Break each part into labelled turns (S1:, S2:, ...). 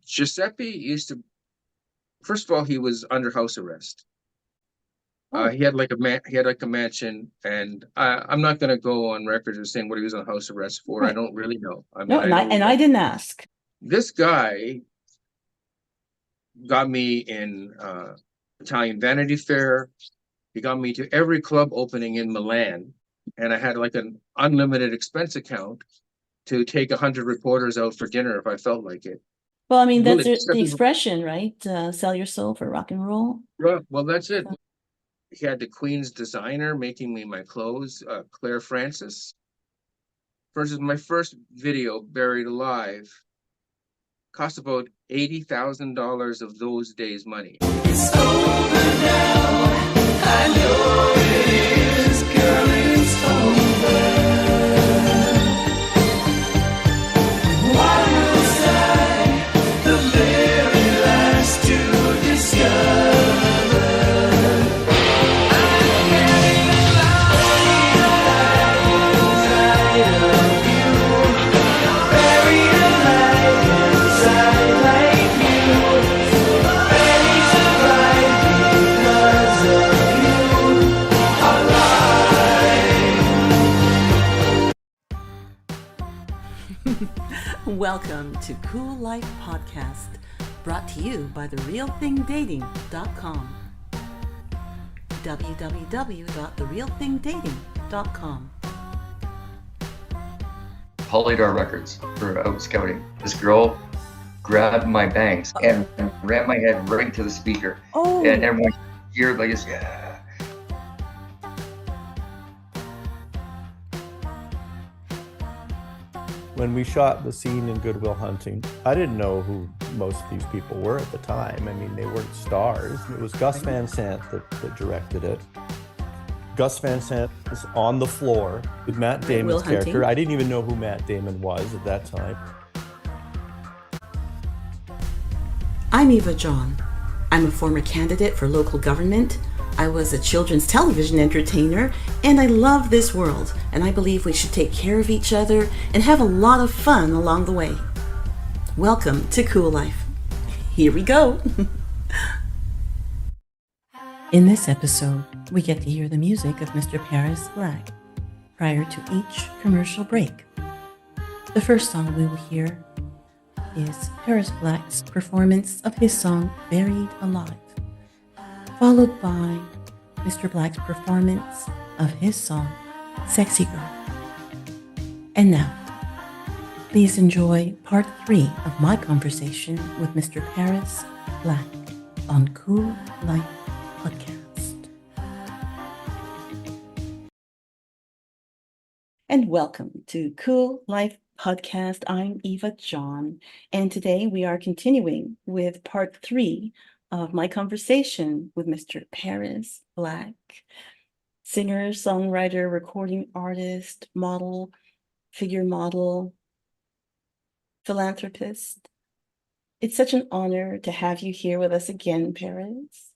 S1: Giuseppe used to, first of all, he was under house arrest.
S2: Oh.
S1: He had like a mansion, and I'm not going to go on record as saying what he was on house arrest for.
S2: Right.
S1: I don't really know. I mean,
S2: No, I didn't ask.
S1: This guy got me in Italian Vanity Fair. He got me to every club opening in Milan, and I had like an unlimited expense account to take 100 reporters out for dinner if I felt like it.
S2: Well, I mean, that's
S1: Really,
S2: the expression, right? Sell your soul for rock and roll.
S1: well, that's it. He had the Queen's designer making me my clothes, Claire Francis. Versus my first video, Buried Alive, cost about $80,000 of those days' money.
S3: It's over now. I know it is, girl, it's over. Why was I the very last to discover?
S4: Welcome to Cool Life Podcast, brought to you by TheRealThingDating.com. www.TheRealThingDating.com.
S5: Polydor Records for out scouting. This girl grabbed my bangs and ran my head right into the speaker.
S2: Oh.
S5: And everyone here like this, yeah.
S6: When we shot the scene in Good Will Hunting, I didn't know who most of these people were at the time. I mean, they weren't stars. It was Gus Van Sant that directed it. Gus Van Sant was on the floor with Matt Damon's character. I didn't even know who Matt Damon was at that time.
S4: I'm Eva John. I'm a former candidate for local government. I was a children's television entertainer, and I love this world, and I believe we should take care of each other and have a lot of fun along the way. Welcome to Cool Life. Here we go. In this episode, we get to hear the music of Mr. Paris Black prior to each commercial break. The first song we will hear is Paris Black's performance of his song Buried Alive, followed by Mr. Black's performance of his song Sexy Girl. And now, please enjoy part 3 of my conversation with Mr. Paris Black on Cool Life Podcast. And welcome to Cool Life Podcast. I'm Eva John, and today we are continuing with part 3 of my conversation with Mr. Paris Black, singer, songwriter, recording artist, model, figure model, philanthropist. It's such an honor to have you here with us again, Paris.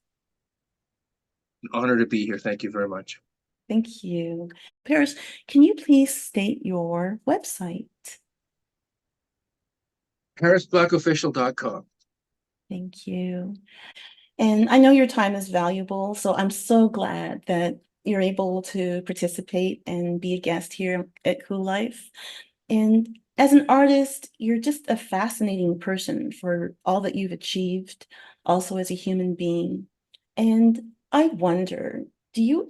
S1: An honor to be here. Thank you very much.
S4: Thank you. Paris, can you please state your website?
S1: ParisBlackOfficial.com.
S4: Thank you. And I know your time is valuable, so I'm so glad that you're able to participate and be a guest here at Cool Life. And as an artist, you're just a fascinating person for all that you've achieved, also as a human being. And I wonder, do you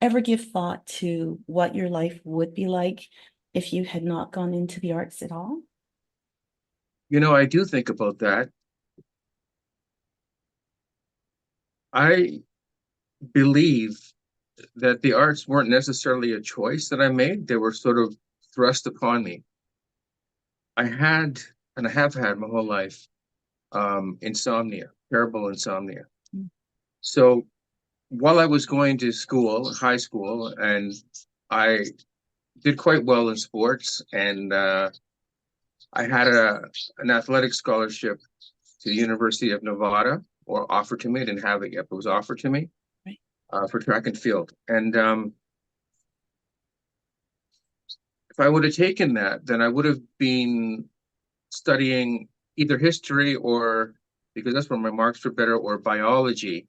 S4: ever give thought to what your life would be like if you had not gone into the arts at all?
S1: You know, I do think about that. I believe that the arts weren't necessarily a choice that I made. They were sort of thrust upon me. I had, and I have had my whole life, insomnia, terrible insomnia. So while I was going to school, high school, and I did quite well in sports, and I had an athletic scholarship to the University of Nevada, or offered to me. I didn't have it yet, but it was offered to me,
S4: right,
S1: for track and field. And if I would have taken that, then I would have been studying either history or because that's where my marks were better, or biology,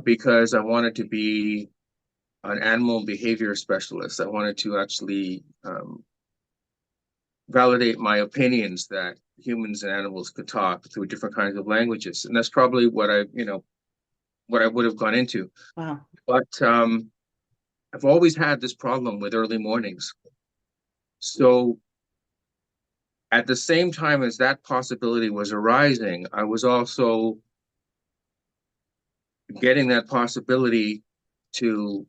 S1: because I wanted to be an animal behavior specialist. I wanted to actually validate my opinions that humans and animals could talk through different kinds of languages, and that's probably what I would have gone into.
S2: Wow.
S1: But I've always had this problem with early mornings. So at the same time as that possibility was arising, I was also getting that possibility to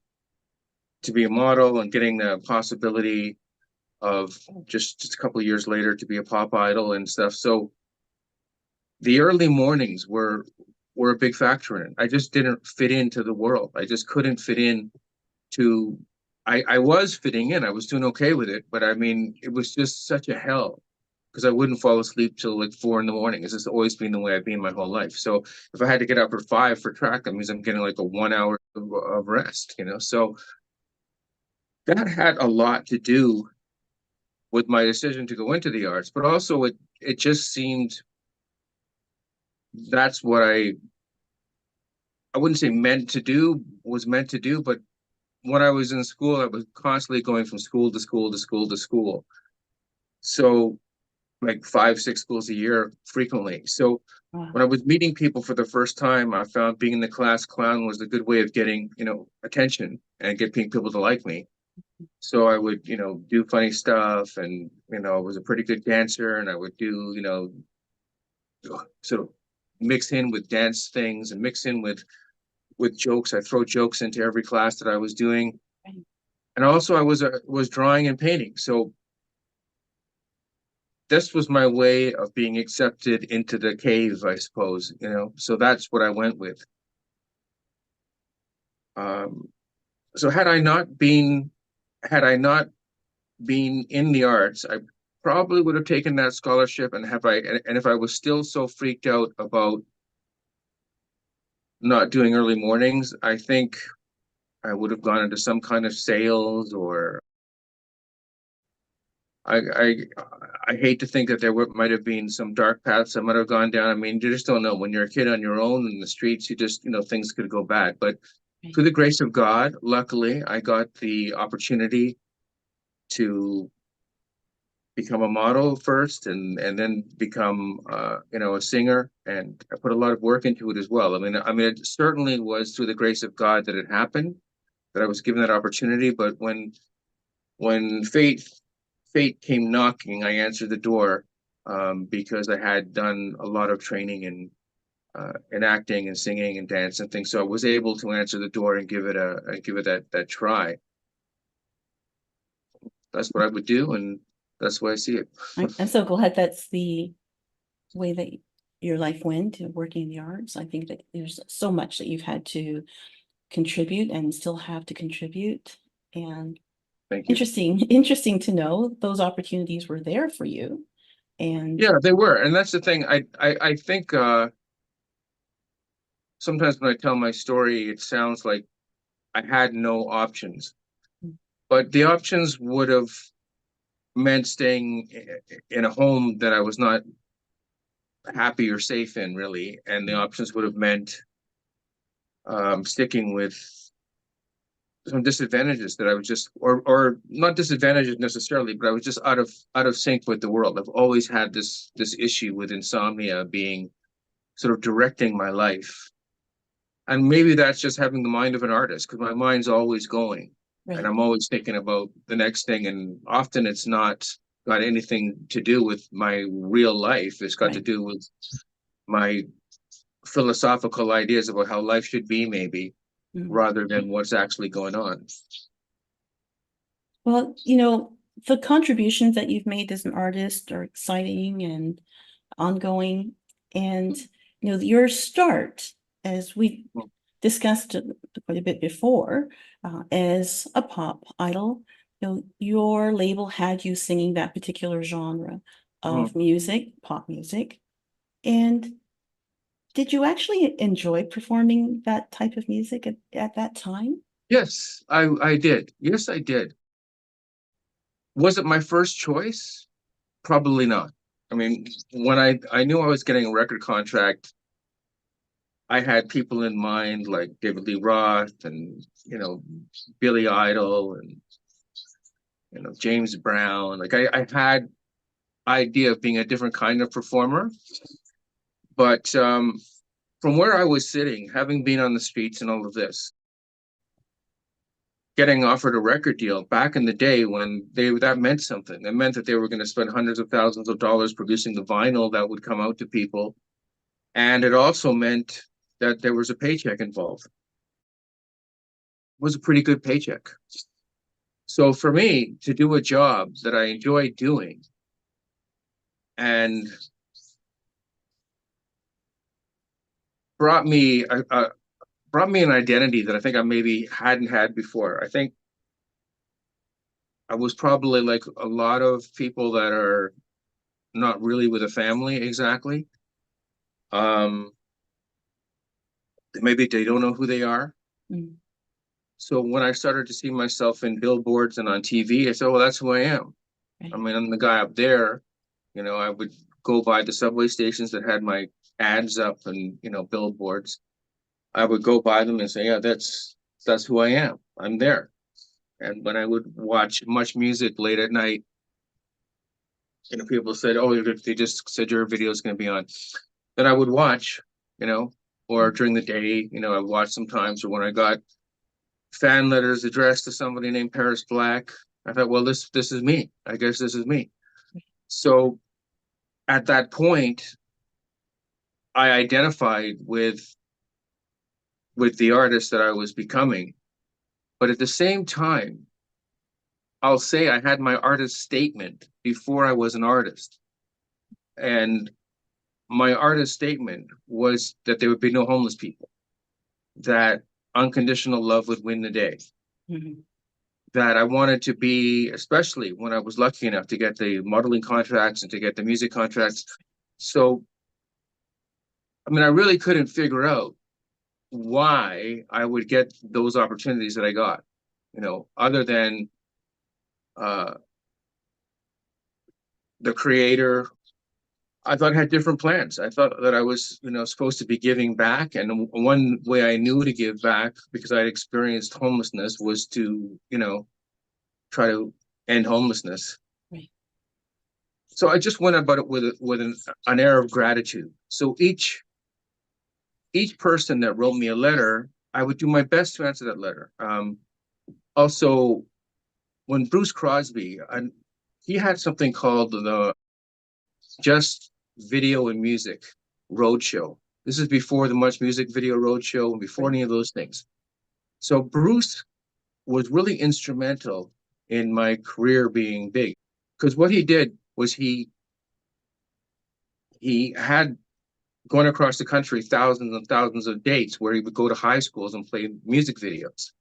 S1: be a model, and getting the possibility of just a couple of years later to be a pop idol and stuff. So the early mornings were a big factor in it. I just didn't fit into the world. I just couldn't fit in to I was fitting in. I was doing okay with it, but I mean, it was just such a hell because I wouldn't fall asleep till like 4 in the morning. It's just always been the way I've been my whole life. So if I had to get up at 5 for track, that means I'm getting like a 1 hour of rest, you know? So that had a lot to do with my decision to go into the arts, but also it just seemed that's what I wouldn't say was meant to do, but when I was in school, I was constantly going from school to school to school to school. So like 5, 6 schools a year frequently. So
S2: Wow.
S1: when I was meeting people for the first time, I found being in the class clown was a good way of getting, attention and getting people to like me. So I would, do funny stuff, and, I was a pretty good dancer, and I would do, sort of mix in with dance things and mix in with jokes. I throw jokes into every class that I was doing.
S2: Right.
S1: And also I was drawing and painting. So this was my way of being accepted into the cave, I suppose, so that's what I went with. So had I not been in the arts, I probably would have taken that scholarship. And if I was still so freaked out about not doing early mornings, I think I would have gone into some kind of sales, or I hate to think that might have been some dark paths I might have gone down. I mean, you just don't know. When you're a kid on your own in the streets, you just, things could go bad. But through the grace of God, luckily, I got the opportunity to become a model first, and then become a singer, and I put a lot of work into it as well. I mean it certainly was through the grace of God that it happened, that I was given that opportunity. But when fate came knocking, I answered the door, because I had done a lot of training in acting and singing and dance and things, so I was able to answer the door and give it that try. That's what I would do, and that's the way I see it.
S2: I'm so glad that's the way that your life went, working in the arts. I think that there's so much that you've had to contribute and still have to contribute. And
S1: Thank you.
S2: interesting to know those opportunities were there for you. And
S1: Yeah, they were. And that's the thing. I think sometimes when I tell my story, it sounds like I had no options. But the options would have meant staying in a home that I was not happy or safe in, really. And the options would have meant sticking with some disadvantages that I was just, or not disadvantages necessarily, but I was just out of sync with the world. I've always had this issue with insomnia being sort of directing my life. And maybe that's just having the mind of an artist, because my mind's always going.
S2: right.
S1: And I'm always thinking about the next thing. And often it's not got anything to do with my real life. It's got to
S2: Right.
S1: do with my philosophical ideas about how life should be, maybe, rather than what's actually going on.
S2: Well, the contributions that you've made as an artist are exciting and ongoing. And, your start, as we discussed quite a bit before, as a pop idol, your label had you singing that particular genre of music, pop music. And did you actually enjoy performing that type of music at that time?
S1: Yes, I did. Yes, I did. Was it my first choice? Probably not. I mean, when I knew I was getting a record contract, I had people in mind like David Lee Roth and, Billy Idol and, James Brown. Like I had idea of being a different kind of performer. But from where I was sitting, having been on the streets and all of this, getting offered a record deal back in the day when that meant something. It meant that they were going to spend hundreds of thousands of dollars producing the vinyl that would come out to people. And it also meant that there was a paycheck involved. It was a pretty good paycheck. So for me to do a job that I enjoy doing and brought me an identity that I think I maybe hadn't had before. I think I was probably like a lot of people that are not really with a family exactly. Maybe they don't know who they are.
S2: Mm.
S1: So when I started to see myself in billboards and on TV, I said, well, that's who I am.
S2: Right.
S1: I mean, I'm the guy up there. I would go by the subway stations that had my ads up and, billboards. I would go by them and say, yeah, that's who I am. I'm there. And when I would watch Much Music late at night, people said, oh, they just said your video is going to be on. Then I would watch, or during the day, I would watch sometimes, or when I got fan letters addressed to somebody named Paris Black, I thought, well, this is me. I guess this is me. So at that point, I identified with the artist that I was becoming. But at the same time, I'll say I had my artist statement before I was an artist. And my artist statement was that there would be no homeless people, that unconditional love would win the day.
S2: Mhm.
S1: That I wanted to be, especially when I was lucky enough to get the modeling contracts and to get the music contracts. So, I mean, I really couldn't figure out why I would get those opportunities that I got, other than the creator. I thought I had different plans. I thought that I was, supposed to be giving back. And one way I knew to give back, because I had experienced homelessness, was to, try to end homelessness.
S2: Right.
S1: So I just went about it with an air of gratitude. So each person that wrote me a letter, I would do my best to answer that letter. Also, when Bruce Crosby, he had something called the Just Video and Music Roadshow. This is before the Much Music Video Roadshow and before any of those things. So Bruce was really instrumental in my career being big, because what he did was he had gone across the country thousands and thousands of dates where he would go to high schools and play music videos.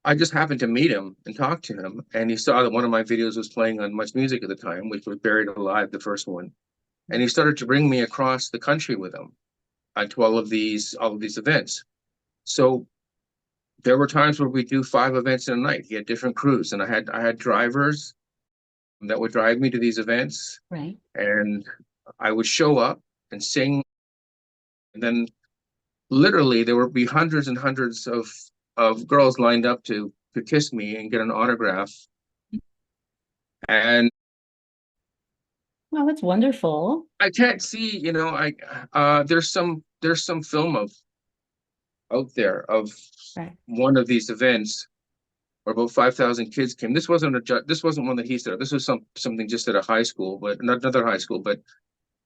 S1: I just happened to meet him and talk to him, and he saw that one of my videos was playing on Much Music at the time, which was Buried Alive, the first one. And he started to bring me across the country with him to all of these events. So there were times where we do 5 events in a night. He had different crews, and I had drivers that would drive me to these events.
S2: Right.
S1: And I would show up and sing, and then literally there would be hundreds and hundreds of girls lined up to kiss me and get an autograph. And
S2: Well, that's wonderful.
S1: I can't see, there's some film out there of
S2: Right.
S1: one of these events where about 5,000 kids came. This wasn't one that he set up. This was something just at a high school, but not another high school. But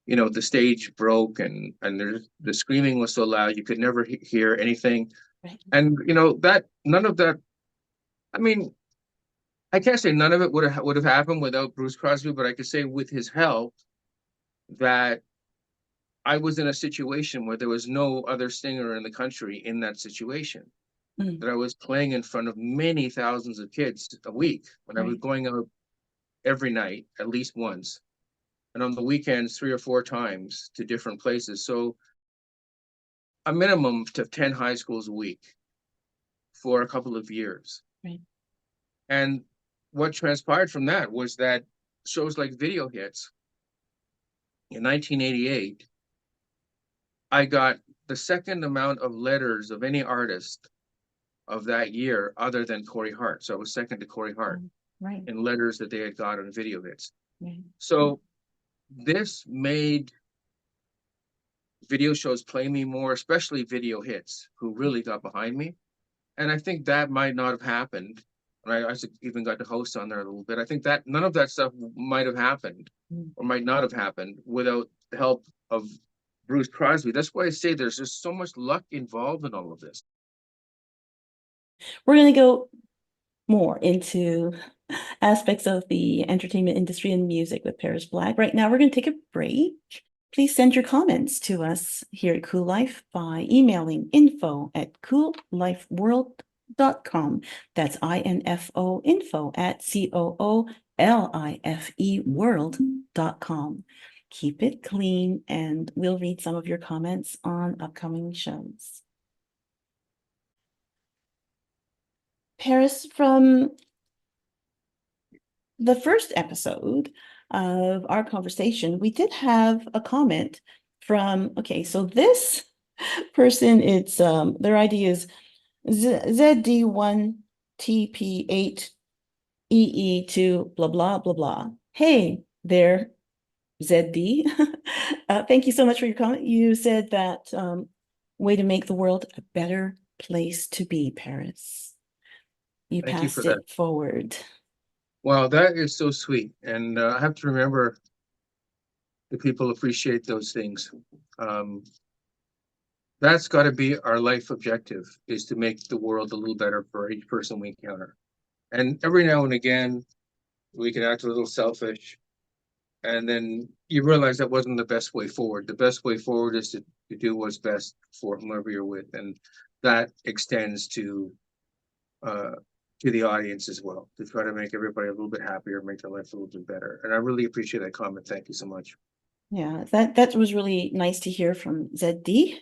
S1: the stage broke, and the screaming was so loud you could never hear anything.
S2: Right.
S1: And that none of that. I mean, I can't say none of it would have happened without Bruce Crosby, but I could say with his help that I was in a situation where there was no other singer in the country in that situation.
S2: Mm.
S1: That I was playing in front of many thousands of kids a week, when I was
S2: Right.
S1: going out every night at least once, and on the weekends 3 or 4 times to different places. So a minimum to 10 high schools a week for a couple of years.
S2: Right.
S1: And what transpired from that was that shows like Video Hits in 1988, I got the second amount of letters of any artist of that year other than Corey Hart. So I was second to Corey Hart
S2: Right.
S1: in letters that they had got on video hits.
S2: Right.
S1: So this made video shows play me more, especially video hits, who really got behind me. And I think that might not have happened. And I even got to host on there a little bit. I think that none of that stuff might have happened or might not have happened without the help of Bruce Crosby. That's why I say there's just so much luck involved in all of this.
S2: We're going to go more into aspects of the entertainment industry and music with Paris Black. Right now, we're going to take a break. Please send your comments to us here at Cool Life by emailing info@coollifeworld.com. That's info, info@COOLIFE world.com. Keep it clean, and we'll read some of your comments on upcoming shows. Paris, from the first episode of our conversation, we did have a comment from, okay, so this person, it's their ID is ZD1TP8EE2 blah blah blah blah. Hey there, ZD. Thank you so much for your comment. You said that way to make the world a better place to be, Paris. You
S1: Thank you for
S2: passed it forward.
S1: Wow, that is so sweet. And I have to remember that people appreciate those things. That's got to be our life objective, is to make the world a little better for each person we encounter. And every now and again, we can act a little selfish. And then you realize that wasn't the best way forward. The best way forward is to do what's best for whomever you're with. And that extends to the audience as well, to try to make everybody a little bit happier, make their life a little bit better. And I really appreciate that comment. Thank you so much.
S2: Yeah, that was really nice to hear from ZD.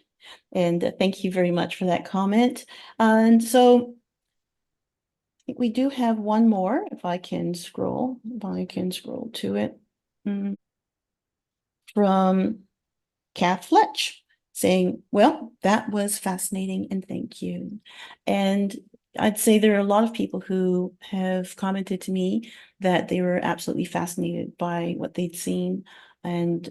S2: And thank you very much for that comment. And so I think we do have one more, if I can scroll to it. From Kath Fletch, saying, well, that was fascinating and thank you. And I'd say there are a lot of people who have commented to me that they were absolutely fascinated by what they'd seen and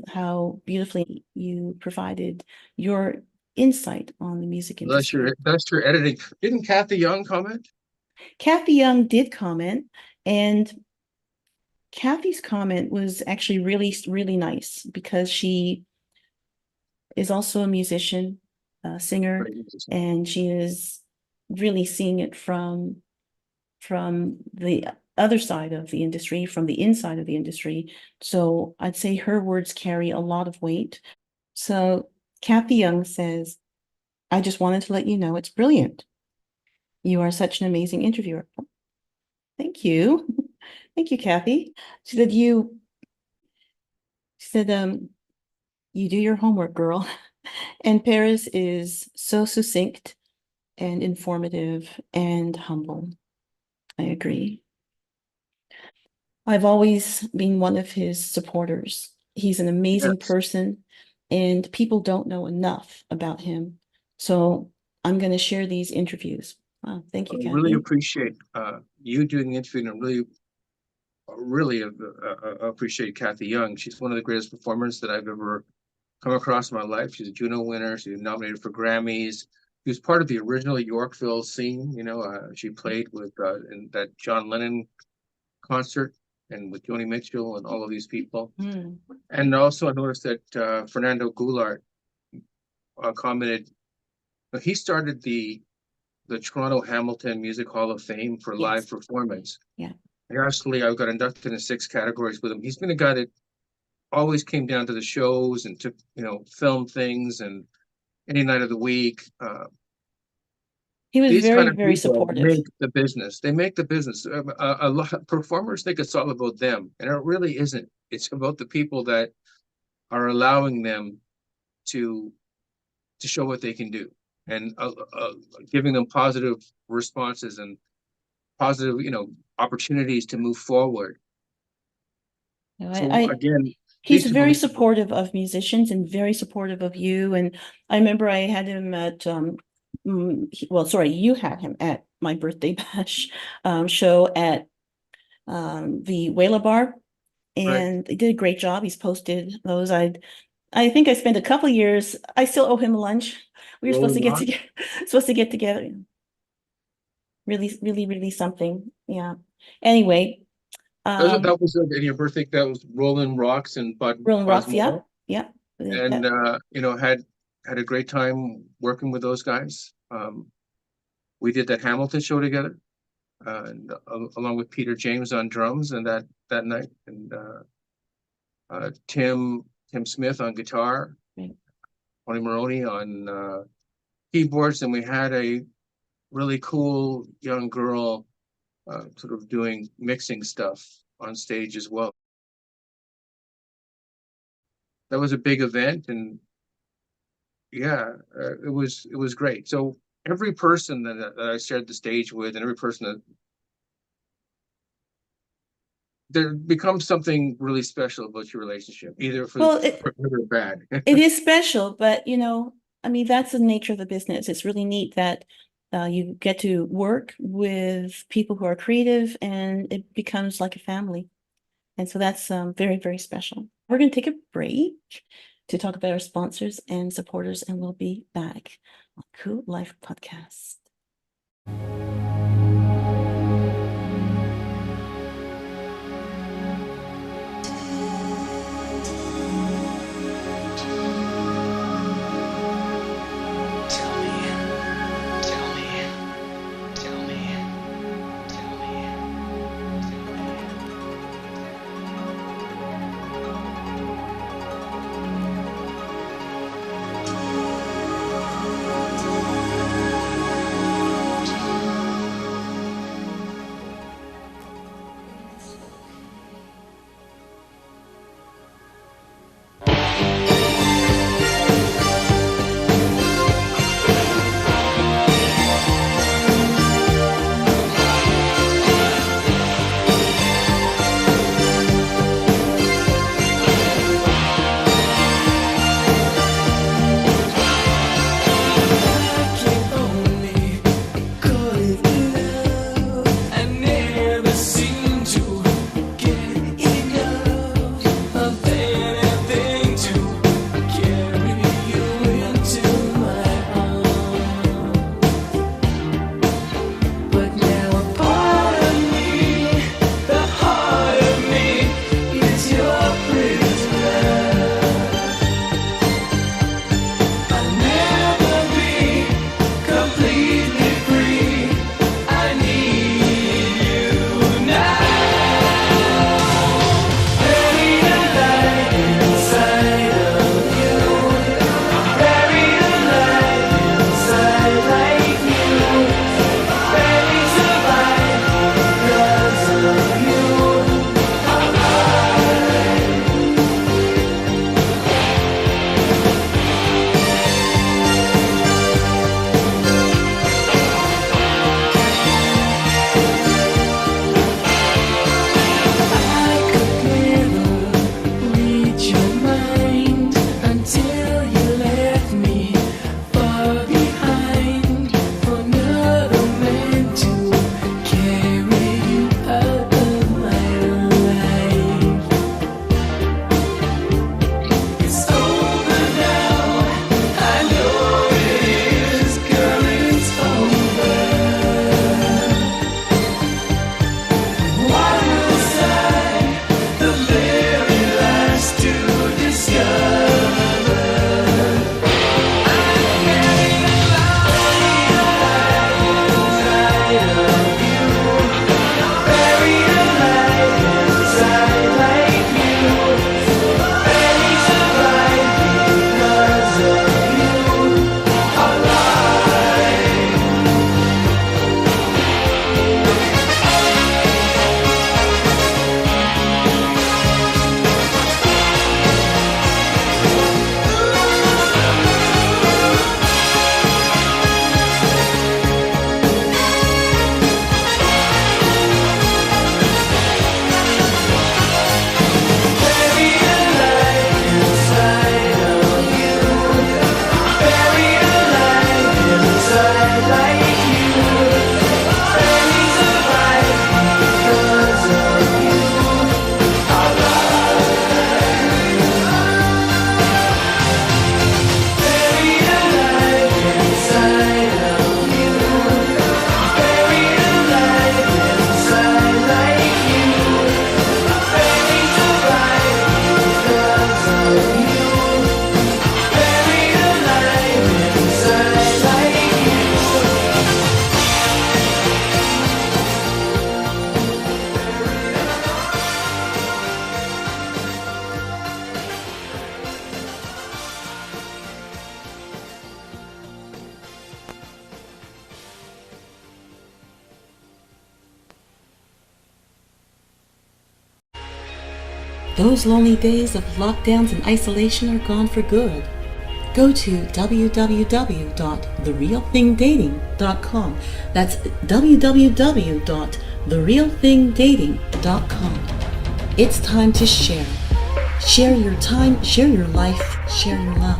S2: how beautifully you provided your insight on the music industry.
S1: That's your editing. Didn't Kathy Young comment?
S2: Kathy Young did comment, and Kathy's comment was actually really, really nice because she is also a musician, a singer, and she is really seeing it from the other side of the industry, from the inside of the industry. So I'd say her words carry a lot of weight. So Kathy Young says, I just wanted to let you know it's brilliant. You are such an amazing interviewer. Thank you. Thank you, Kathy. She said, you do your homework, girl. And Paris is so succinct and informative and humble. I agree. I've always been one of his supporters. He's an amazing person, and people don't know enough about him. So I'm going to share these interviews. Wow, thank you,
S1: I
S2: Kathy.
S1: really appreciate you doing the interview, and really appreciate Kathy Young. She's one of the greatest performers that I've ever come across in my life. She's a Juno winner. She's nominated for Grammys. She was part of the original Yorkville scene. You know, she played with in that John Lennon concert and with Joni Mitchell and all of these people. And also I noticed that Fernando Goulart commented, he started the Toronto Hamilton Music Hall of Fame for live performance.
S2: Yeah.
S1: And actually, I got inducted in 6 categories with him. He's been a guy that always came down to the shows and took, film things and any night of the week.
S2: He was
S1: These
S2: very,
S1: kind of
S2: very
S1: people
S2: supportive.
S1: make the business. They make the business. A lot of performers think it's all about them, and it really isn't. It's about the people that are allowing them to show what they can do, and giving them positive responses and positive, opportunities to move forward.
S2: No,
S1: So again,
S2: He's
S1: to
S2: very
S1: believe-
S2: supportive of musicians and very supportive of you. And I remember I had him at, you had him at my birthday bash show at the Whaler Bar, and he did a great job. He's posted those. I think I spent a couple years. I still owe him lunch. We were supposed to
S1: Rolling
S2: get together. Really, really, really something. Yeah. Anyway,
S1: that was in your birthday. That was Rolling Rocks and Bud
S2: Rolling Rocks. Yeah,
S1: Osmo.
S2: yeah.
S1: And you know, had a great time working with those guys. We did that Hamilton show together, and along with Peter James on drums, and that night, and Tim Smith on guitar,
S2: Right.
S1: Tony Maroney on keyboards, and we had a really cool young girl sort of doing mixing stuff on stage as well. That was a big event, and yeah, it was great. So every person that I shared the stage with, and every person that there becomes something really special about your relationship, either for good or bad.
S2: It is special, but you know, I mean, that's the nature of the business. It's really neat that you get to work with people who are creative, and it becomes like a family. And so that's very, very special. We're going to take a break to talk about our sponsors and supporters, and we'll be back on Cool Life Podcast.
S4: Those lonely days of lockdowns and isolation are gone for good. Go to www.therealthingdating.com. That's www.therealthingdating.com. It's time to share. Share your time, share your life, share your love.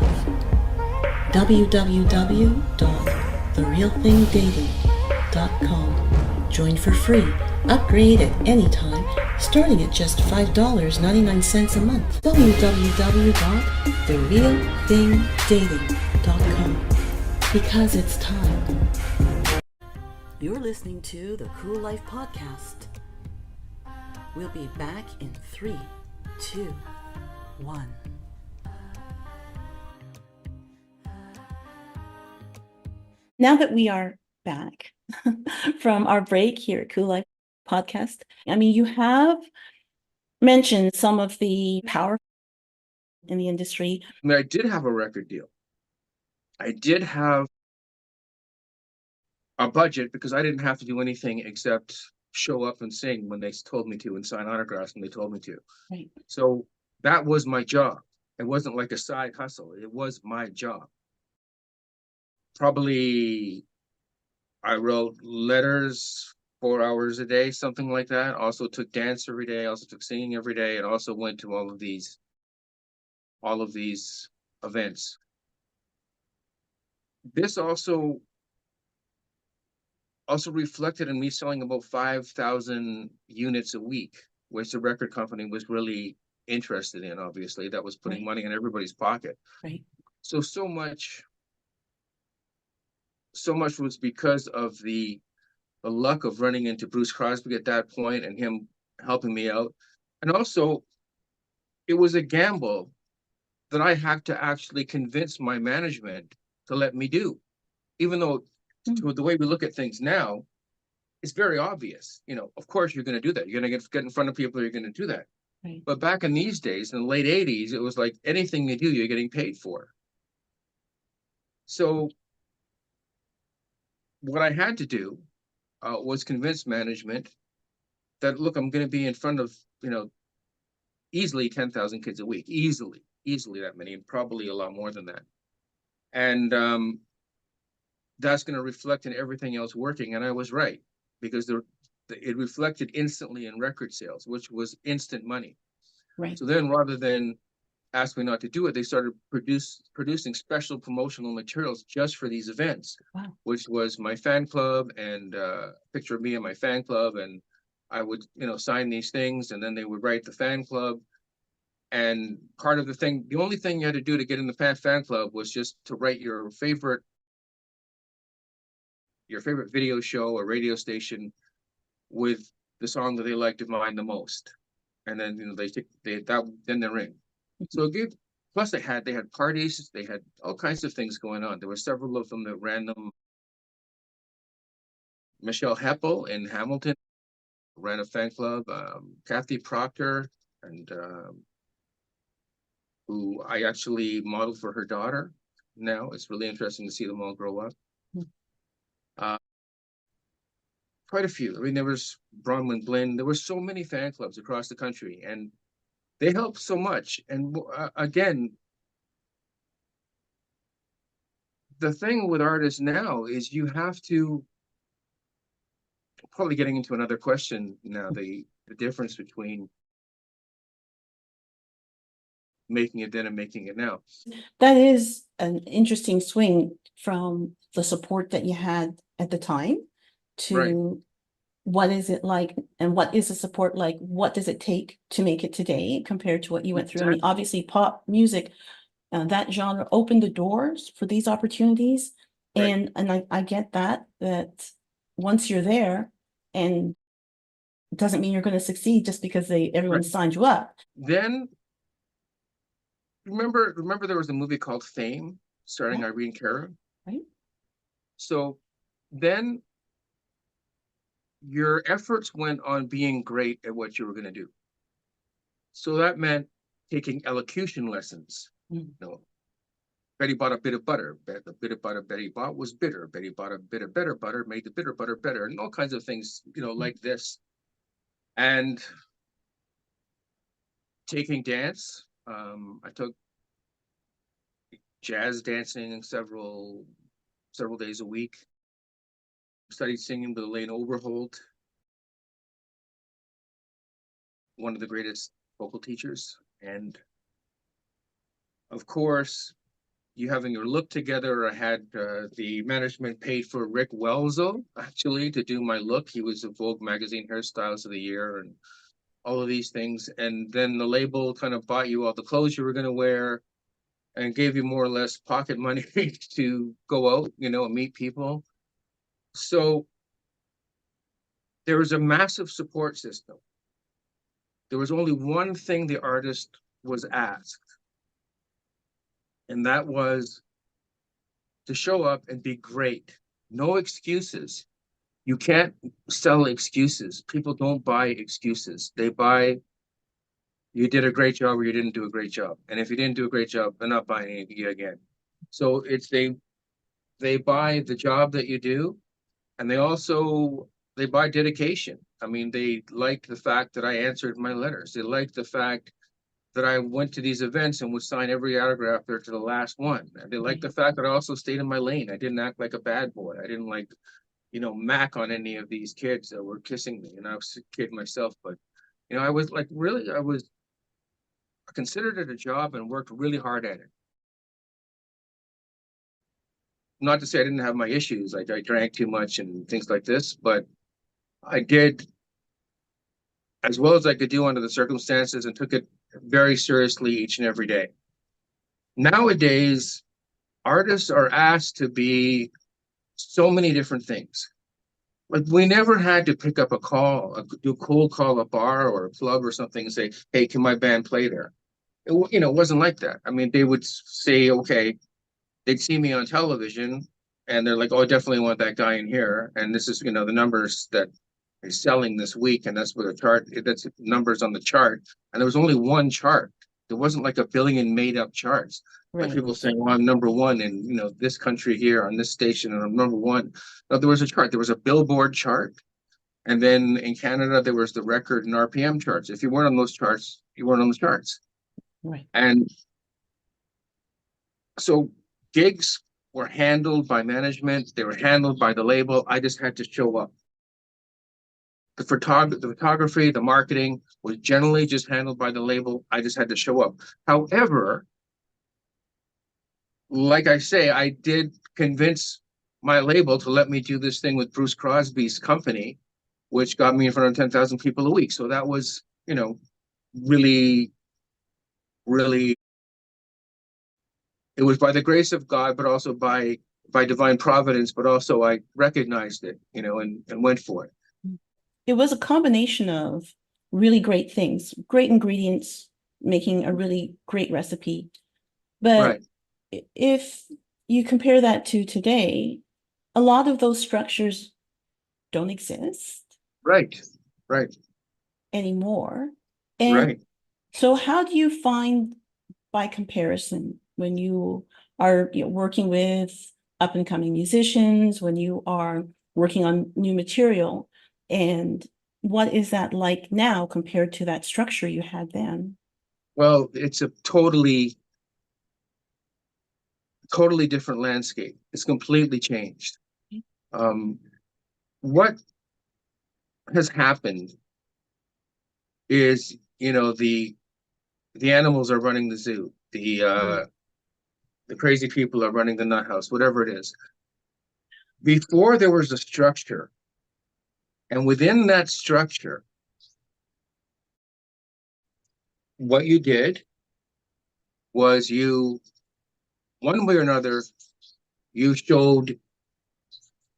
S4: www.therealthingdating.com. Join for free. Upgrade at any time, starting at just $5.99 a month. www.therealthingdating.com. Because it's time. You're listening to the Cool Life Podcast. We'll be back in 3, 2, 1.
S2: Now that we are back from our break here at Cool Life Podcast, I mean, you have mentioned some of the power in the industry.
S1: I mean, I did have a record deal. I did have a budget because I didn't have to do anything except show up and sing when they told me to and sign autographs when they told me to.
S2: Right.
S1: So that was my job. It wasn't like a side hustle. It was my job. Probably I wrote letters 4 hours a day, something like that. Also took dance every day, also took singing every day, and also went to all of these events. This also reflected in me selling about 5,000 units a week, which the record company was really interested in. Obviously, that was putting
S2: Right.
S1: money in everybody's pocket.
S2: Right.
S1: So much was because of the luck of running into Bruce Crosby at that point and him helping me out. And also, it was a gamble that I had to actually convince my management to let me do, even though the way we look at things now, it's very obvious. You know, of course you're going to do that. You're going to get in front of people. You're going to do that.
S2: Right.
S1: But back in these days, in the late 80s, it was like anything you do, you're getting paid for. So what I had to do was convince management that, look, I'm going to be in front of, easily 10,000 kids a week, easily that many, and probably a lot more than that. And that's going to reflect in everything else working. And I was right, because it reflected instantly in record sales, which was instant money.
S2: Right.
S1: So then, rather than ask me not to do it, they started producing special promotional materials just for these events.
S2: Wow.
S1: Which was my fan club and a picture of me and my fan club. And I would, sign these things, and then they would write the fan club. And part of the only thing you had to do to get in the fan club was just to write your favorite video show or radio station with the song that they liked of mine the most. And then, then they're in. So it gave, plus they had parties, they had all kinds of things going on. There were several of them that ran them. Michelle Heppel in Hamilton ran a fan club. Kathy Proctor, and who I actually modeled for her daughter. Now it's really interesting to see them all grow up. Quite a few. I mean, there was Bronwyn Blinn. There were so many fan clubs across the country, and they helped so much. And again, the thing with artists now is you have to, probably getting into another question now, the difference between making it then and making it now.
S2: That is an interesting swing from the support that you had at the time to
S1: Right.
S2: what is it like, and what is the support like? What does it take to make it today compared to what you went through? I mean, obviously pop music, that genre opened the doors for these opportunities.
S1: Right.
S2: And I get that once you're there, and it doesn't mean you're going to succeed just because everyone
S1: Right.
S2: signed you up.
S1: Then remember there was a movie called Fame starring
S2: Yeah.
S1: Irene Cara.
S2: Right.
S1: So then your efforts went on being great at what you were going to do. So that meant taking elocution lessons. Betty bought a bit of butter. The bit of butter Betty bought was bitter. Betty bought a bit of better butter, made the bitter butter better, and all kinds of things, like this. And taking dance. I took jazz dancing several days a week. Studied singing with Elaine Overholt, one of the greatest vocal teachers. And of course, you having your look together. I had the management paid for Rick Welzo actually to do my look. He was a Vogue magazine hairstyles of the year and all of these things. And then the label kind of bought you all the clothes you were going to wear and gave you more or less pocket money to go out, you know, and meet people. So there was a massive support system. There was only one thing the artist was asked, and that was to show up and be great. No excuses. You can't sell excuses. People don't buy excuses. They buy, you did a great job or you didn't do a great job. And if you didn't do a great job, they're not buying anything again. So it's they buy the job that you do, and they buy dedication. I mean, they liked the fact that I answered my letters. They liked the fact that I went to these events and would sign every autograph there to the last one. And they liked the fact that I also stayed in my lane. I didn't act like a bad boy. I didn't like, you know, mac on any of these kids that were kissing me. And I was a kid myself, but you know, I was like, really, I considered it a job and worked really hard at it. Not to say I didn't have my issues, like I drank too much and things like this, but I did as well as I could do under the circumstances and took it very seriously each and every day. Nowadays, artists are asked to be so many different things. Like we never had to pick up a call, do cold call a bar or a club or something and say, hey, can my band play there? You know, it wasn't like that. I mean, they would say, okay, they'd see me on television and they're like, oh, I definitely want that guy in here. And this is, you know, the numbers that is selling this week. And that's what the chart, that's numbers on the chart. And there was only one chart. There wasn't like a billion made up charts. Like people saying, well, I'm number one in, you know, this country here on this station and I'm number one. No, there was a chart. There was a Billboard chart. And then in Canada, there was the record and RPM charts. If you weren't on those charts, you weren't on the charts.
S2: Right.
S1: And so gigs were handled by management. They were handled by the label. I just had to show up. The photography, the marketing was generally just handled by the label. I just had to show up. However, like I say, I did convince my label to let me do this thing with Bruce Crosby's company, which got me in front of 10,000 people a week. So that was, you know, really, really, it was by the grace of God, but also by divine providence, but also I recognized it, you know, and went for it.
S2: It was a combination of really great things, great ingredients, making a really great recipe. But if you compare that to today, a lot of those structures don't exist
S1: Right.
S2: anymore. And so how do you find, by comparison, when you are working with up and coming musicians, when you are working on new material, and what is that like now compared to that structure you had then?
S1: Well, it's a totally different landscape. It's completely changed. What has happened is, you know, the animals are running the zoo. The crazy people are running the nut house, whatever it is. Before there was a structure, and within that structure, what you did was you, one way or another, you showed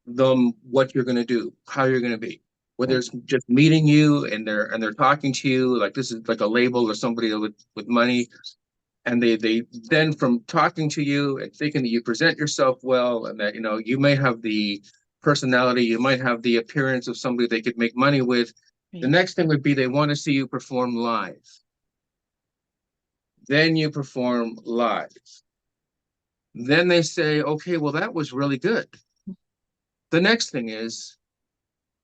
S1: them what you're going to do, how you're going to be. Whether it's just meeting you and they're talking to you, like this is like a label or somebody with money, and they then from talking to you and thinking that you present yourself well and that, you know, you may have the personality, you might have the appearance of somebody they could make money with. The next thing would be they want to see you perform live. Then you perform live. Then they say, okay, well, that was really good. The next thing is,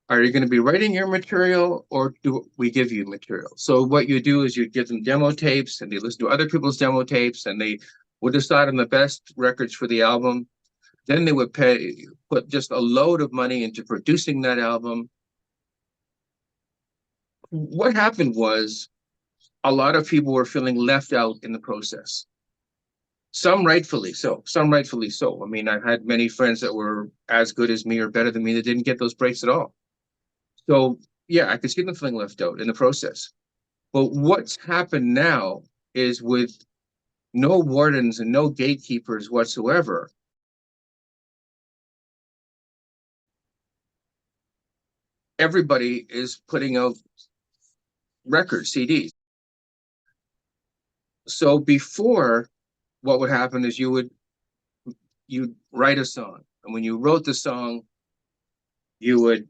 S1: are you going to be writing your material or do we give you material? So what you do is you give them demo tapes and they listen to other people's demo tapes and they would decide on the best records for the album. Then they would put just a load of money into producing that album. What happened was a lot of people were feeling left out in the process. Some rightfully so, some rightfully so. I mean, I've had many friends that were as good as me or better than me that didn't get those breaks at all. So yeah, I could see them feeling left out in the process. But what's happened now is with no wardens and no gatekeepers whatsoever, everybody is putting out records, CDs. So before, what would happen is you'd write a song, and when you wrote the song, you would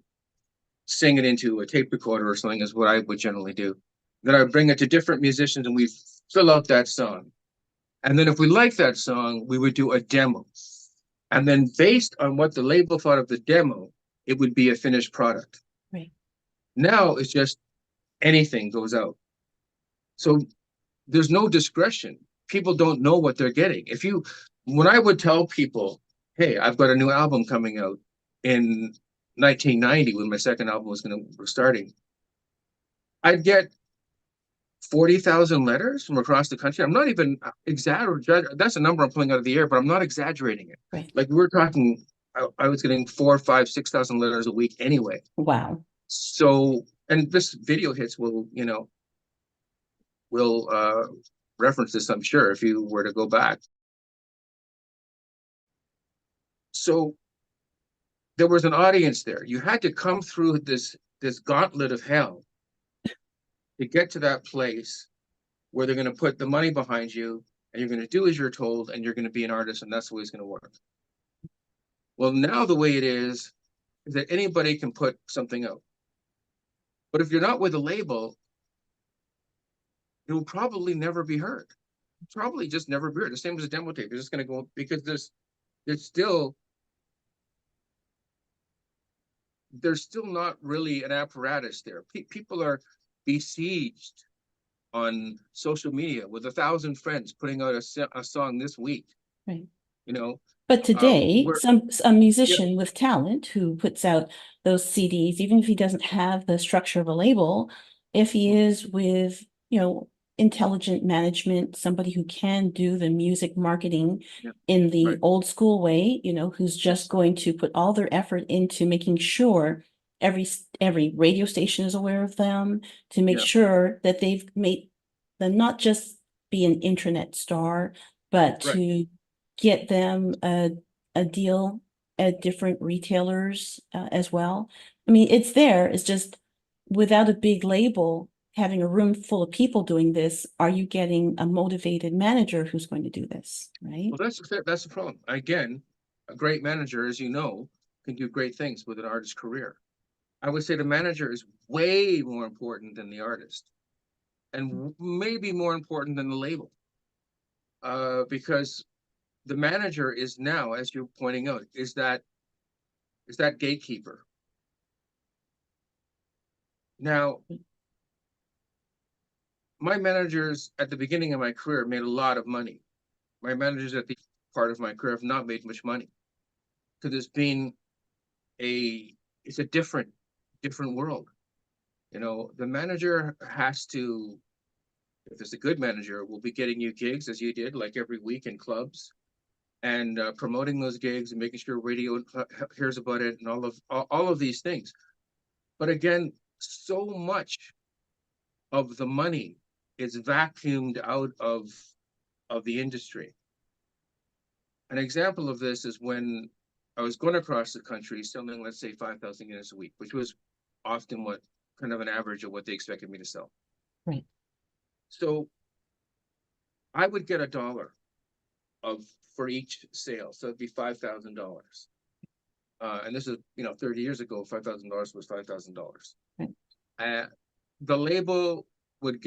S1: sing it into a tape recorder or something, is what I would generally do. Then I would bring it to different musicians and we fill out that song. And then if we liked that song, we would do a demo. And then based on what the label thought of the demo, it would be a finished product.
S2: Right.
S1: Now it's just anything goes out. So there's no discretion. People don't know what they're getting. When I would tell people, hey, I've got a new album coming out in 1990 when my second album was starting, I'd get 40,000 letters from across the country. I'm not even exaggerating. That's a number I'm pulling out of the air, but I'm not exaggerating it.
S2: Right.
S1: Like we're talking, I was getting 4,000, 5,000, 6,000 letters a week anyway.
S2: Wow.
S1: So, and this video hits will reference this, I'm sure, if you were to go back. So there was an audience there. You had to come through this gauntlet of hell to get to that place where they're going to put the money behind you and you're going to do as you're told and you're going to be an artist and that's the way it's going to work. Well, now the way it is that anybody can put something out. But if you're not with a label, it will probably never be heard. Probably just never be heard. The same as a demo tape. You're just going to go because there's still not really an apparatus there. People are besieged on social media with 1,000 friends putting out a song this week.
S2: Right.
S1: But
S2: But today, a musician with talent who puts out those CDs, even if he doesn't have the structure of a label, if he is with, intelligent management, somebody who can do the music marketing in the old school way, who's just going to put all their effort into making sure every radio station is aware of them, to make sure that they've made them not just be an internet star, but to get them a deal at different retailers as well. I mean, it's there. It's just without a big label, having a room full of people doing this, are you getting a motivated manager who's going to do this, right?
S1: Well, that's the problem. Again, a great manager, as you know, can do great things with an artist's career. I would say the manager is way more important than the artist, and maybe more important than the label, because the manager is now, as you're pointing out, is that gatekeeper. Now, my managers at the beginning of my career made a lot of money. My managers at the part of my career have not made much money because it's a different world. The manager has to, if it's a good manager, will be getting you gigs as you did, like every week in clubs, and promoting those gigs and making sure radio hears about it and all of these things. But again, so much of the money is vacuumed out of the industry. An example of this is when I was going across the country selling, let's say, 5,000 units a week, which was often what kind of an average of what they expected me to sell.
S2: Right.
S1: So I would get $1 for each sale, so it'd be $5,000. And this is 30 years ago, $5,000 was $5,000.
S2: Right.
S1: The label would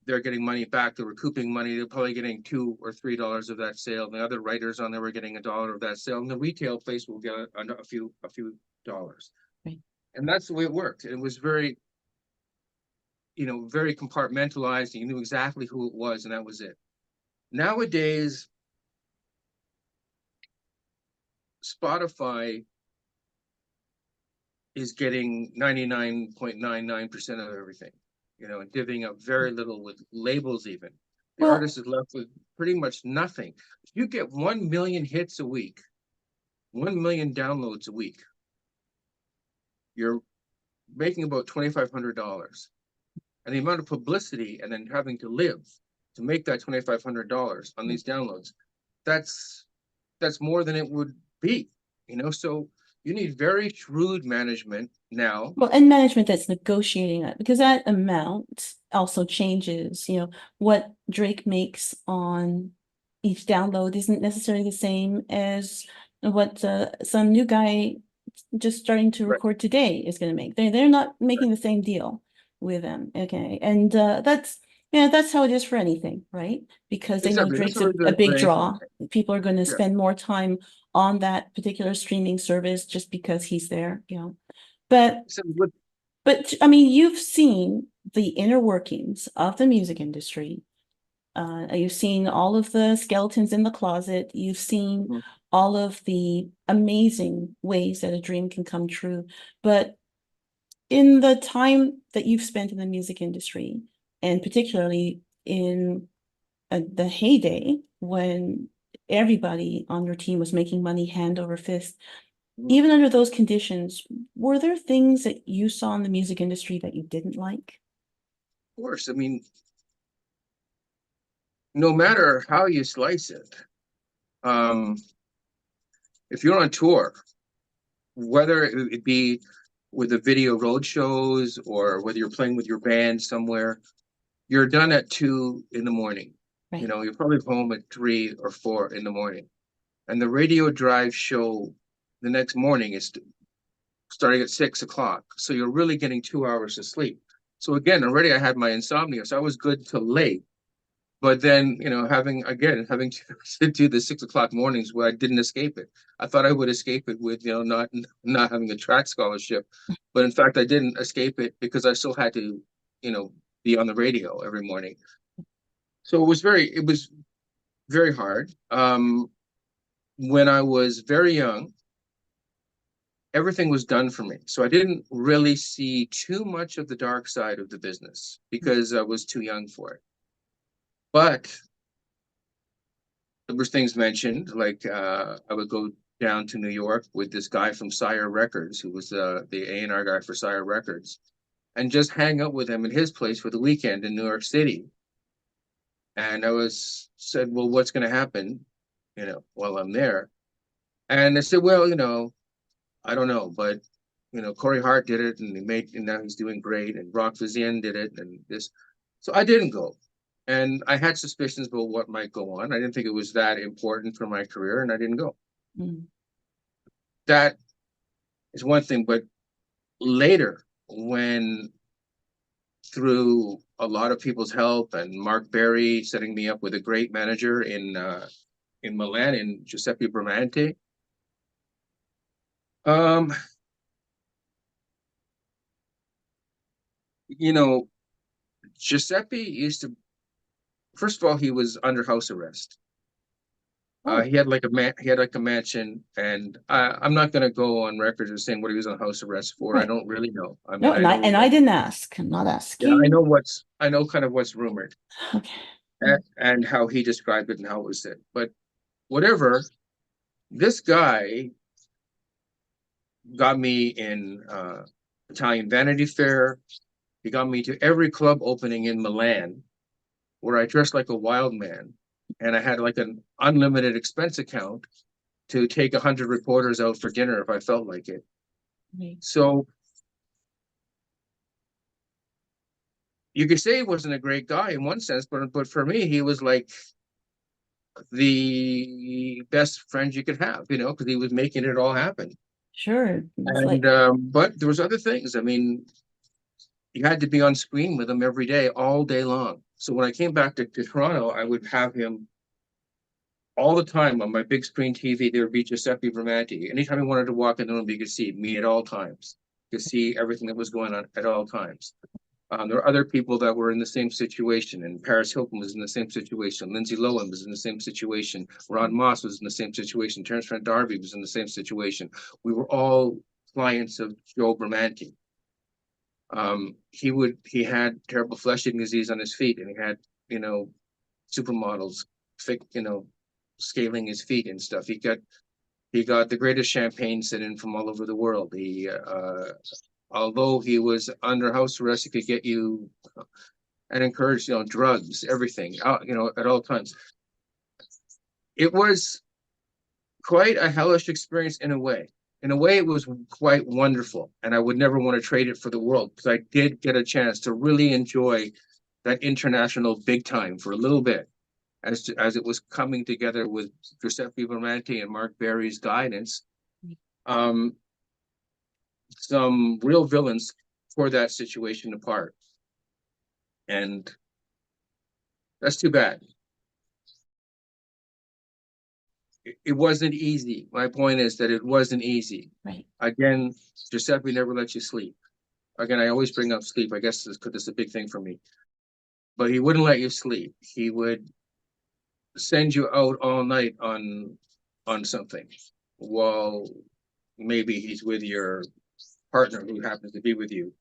S1: they're getting money back, they're recouping money, they're probably getting $2 or $3 of that sale. The other writers on there were getting $1 of that sale, and the retail place will get a few dollars.
S2: Right.
S1: And that's the way it worked. It was very, very compartmentalized. You knew exactly who it was, and that was it. Nowadays, Spotify is getting 99.99% of everything, and divvying up very little with labels even. The
S2: Well-
S1: artist is left with pretty much nothing. If you get 1 million hits a week, 1 million downloads a week, you're making about $2,500. And the amount of publicity and then having to live to make that $2,500 on these downloads, that's more than it would be, so you need very shrewd management now.
S2: Well, and management that's negotiating that, because that amount also changes, what Drake makes on each download isn't necessarily the same as what some new guy just starting to
S1: Right.
S2: record today is going to make. They're not making the same deal with them. Okay. And that's how it is for anything, right? Because they know
S1: Exactly. That's
S2: Drake's
S1: what
S2: a
S1: the
S2: big
S1: range
S2: draw.
S1: is.
S2: People are going to
S1: Yeah.
S2: spend more time on that particular streaming service just because he's there, But
S1: So what,
S2: I mean, you've seen the inner workings of the music industry. You've seen all of the skeletons in the closet. You've seen
S1: Mhm.
S2: all of the amazing ways that a dream can come true. But in the time that you've spent in the music industry, and particularly in the heyday when everybody on your team was making money hand over fist,
S1: Mhm.
S2: even under those conditions, were there things that you saw in the music industry that you didn't like?
S1: of course, I mean, no matter how you slice it, if you're on tour, whether it be with the video road shows or whether you're playing with your band somewhere, you're done at 2 in the morning.
S2: Right.
S1: You're probably home at 3 or 4 in the morning. And the radio drive show the next morning is starting at 6 o'clock. So you're really getting 2 hours of sleep. So again, already I had my insomnia, so I was good till late. But then, having to do the 6 o'clock mornings where I didn't escape it. I thought I would escape it with, not having a track scholarship. But in fact, I didn't escape it because I still had to, be on the radio every morning. So it was very hard. When I was very young, everything was done for me. So I didn't really see too much of the dark side of the business because I was too young for it. But there was things mentioned, like I would go down to New York with this guy from Sire Records, who was the A&R guy for Sire Records, and just hang out with him at his place for the weekend in New York City. And I said, well, what's going to happen, while I'm there? And they said, well, I don't know, but Corey Hart did it, and now he's doing great, and Rock Vizian did it, and this. So I didn't go, and I had suspicions about what might go on. I didn't think it was that important for my career, and I didn't go.
S2: Mm.
S1: That is one thing, but later, when through a lot of people's help and Mark Berry setting me up with a great manager in Milan, in Giuseppe Bramante. Giuseppe used to, first of all, he was under house arrest.
S2: Oh.
S1: He had like a mansion, and I'm not going to go on record as saying what he was on house arrest for.
S2: Right.
S1: I don't really know. I mean,
S2: No,
S1: I know,
S2: I didn't ask. I'm not
S1: yeah,
S2: asking.
S1: I know kind of what's rumored
S2: Okay.
S1: and how he described it and how it was said. But whatever, this guy got me in Italian Vanity Fair. He got me to every club opening in Milan, where I dressed like a wild man, and I had like an unlimited expense account to take 100 reporters out for dinner if I felt like it.
S2: Right.
S1: So you could say he wasn't a great guy in one sense, but for me, he was like the best friend you could have, because he was making it all happen.
S2: Sure. It's
S1: And
S2: like,
S1: but there was other things. I mean, you had to be on screen with him every day, all day long. So when I came back to Toronto, I would have him all the time on my big screen TV. There would be Giuseppe Bramante. Anytime he wanted to walk in the room, you could see me at all times. to see everything that was going on at all times. There were other people that were in the same situation, and Paris Hilton was in the same situation. Lindsay Lohan was in the same situation. Ron Moss was in the same situation. Terence Trent D'Arby was in the same situation. We were all clients of Joe Bramante. He had terrible flesh-eating disease on his feet, and he had, supermodels, scaling his feet and stuff. He got the greatest champagne sent in from all over the world. Although he was under house arrest, he could get you and encourage, drugs, everything, at all times. It was quite a hellish experience in a way. In a way, it was quite wonderful, and I would never want to trade it for the world, because I did get a chance to really enjoy that international big time for a little bit, as it was coming together with Giuseppe Bramante and Mark Berry's guidance. Some real villains tore that situation apart, and that's too bad. It wasn't easy. My point is that it wasn't easy.
S2: Right.
S1: Again, Giuseppe never lets you sleep. Again, I always bring up sleep. I guess this is a big thing for me. But he wouldn't let you sleep. He would send you out all night on something, while maybe he's with your partner who happens to be with you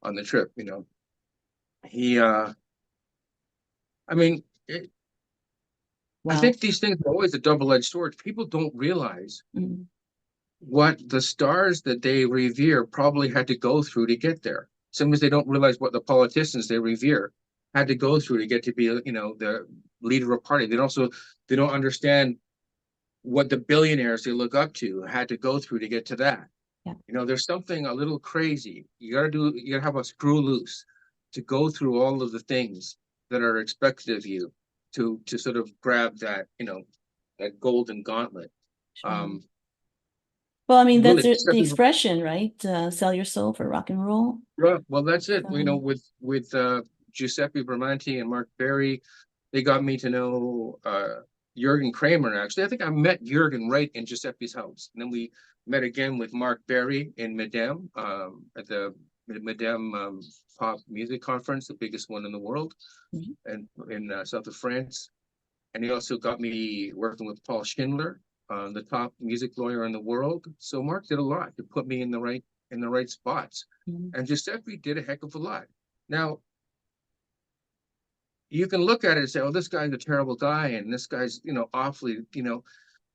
S1: on the trip. I think these things are always a double-edged sword. People don't realize what the stars that they revere probably had to go through to get there. Sometimes they don't realize what the politicians they revere had to go through to get to be, the leader of a party. They don't understand what the billionaires they look up to had to go through to get to that.
S2: Yeah.
S1: There's something a little crazy. You gotta have a screw loose to go through all of the things that are expected of you to sort of grab that, that golden gauntlet.
S2: Well, I mean, that's
S1: Really,
S2: the expression, right? Sell your soul for rock and roll.
S1: Right. Well, that's it. With Giuseppe Bramante and Mark Berry, they got me to know Jürgen Kramer. Actually, I think I met Jürgen right in Giuseppe's house, and then we met again with Mark Berry in Madame at the Madame Pop Music Conference, the biggest one in the world, and in south of France. And he also got me working with Paul Schindler, the top music lawyer in the world. So Mark did a lot to put me in the right spots, and Giuseppe did a heck of a lot. Now, you can look at it and say, "Oh, this guy's a terrible guy, and this guy's, awfully,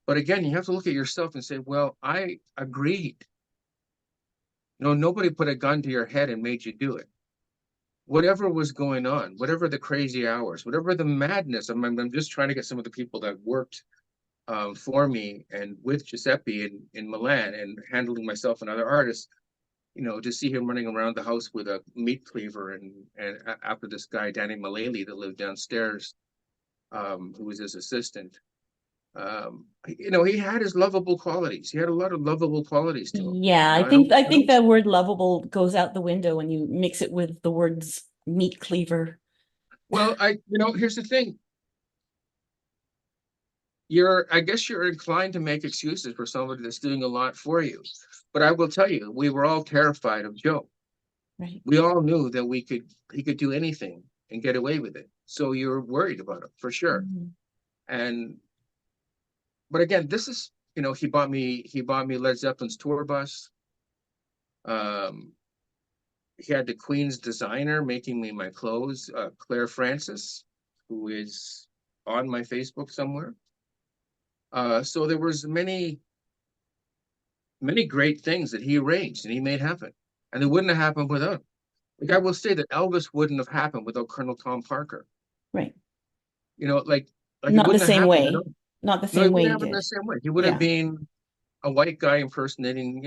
S1: But again, you have to look at yourself and say, "Well, I agreed. Nobody put a gun to your head and made you do it. Whatever was going on, whatever the crazy hours, whatever the madness." I'm just trying to get some of the people that worked for me and with Giuseppe in Milan, and handling myself and other artists, to see him running around the house with a meat cleaver, and after this guy, Danny Mullally, that lived downstairs, who was his assistant. He had his lovable qualities. He had a lot of lovable qualities to him.
S2: Yeah, I think that word lovable goes out the window when you mix it with the words meat cleaver.
S1: Well, here's the thing. I guess you're inclined to make excuses for somebody that's doing a lot for you. But I will tell you, we were all terrified of Joe.
S2: Right.
S1: We all knew that he could do anything and get away with it. So you're worried about him for sure. But again, this is, he bought me Led Zeppelin's tour bus. He had the Queen's designer making me my clothes, Claire Francis, who is on my Facebook somewhere. So there was many great things that he arranged and he made happen, and it wouldn't have happened without him. Like, I will say that Elvis wouldn't have happened without Colonel Tom Parker.
S2: Right.
S1: Like
S2: not the same way. Not the same way he did.
S1: The same way. He would have been a white guy impersonating,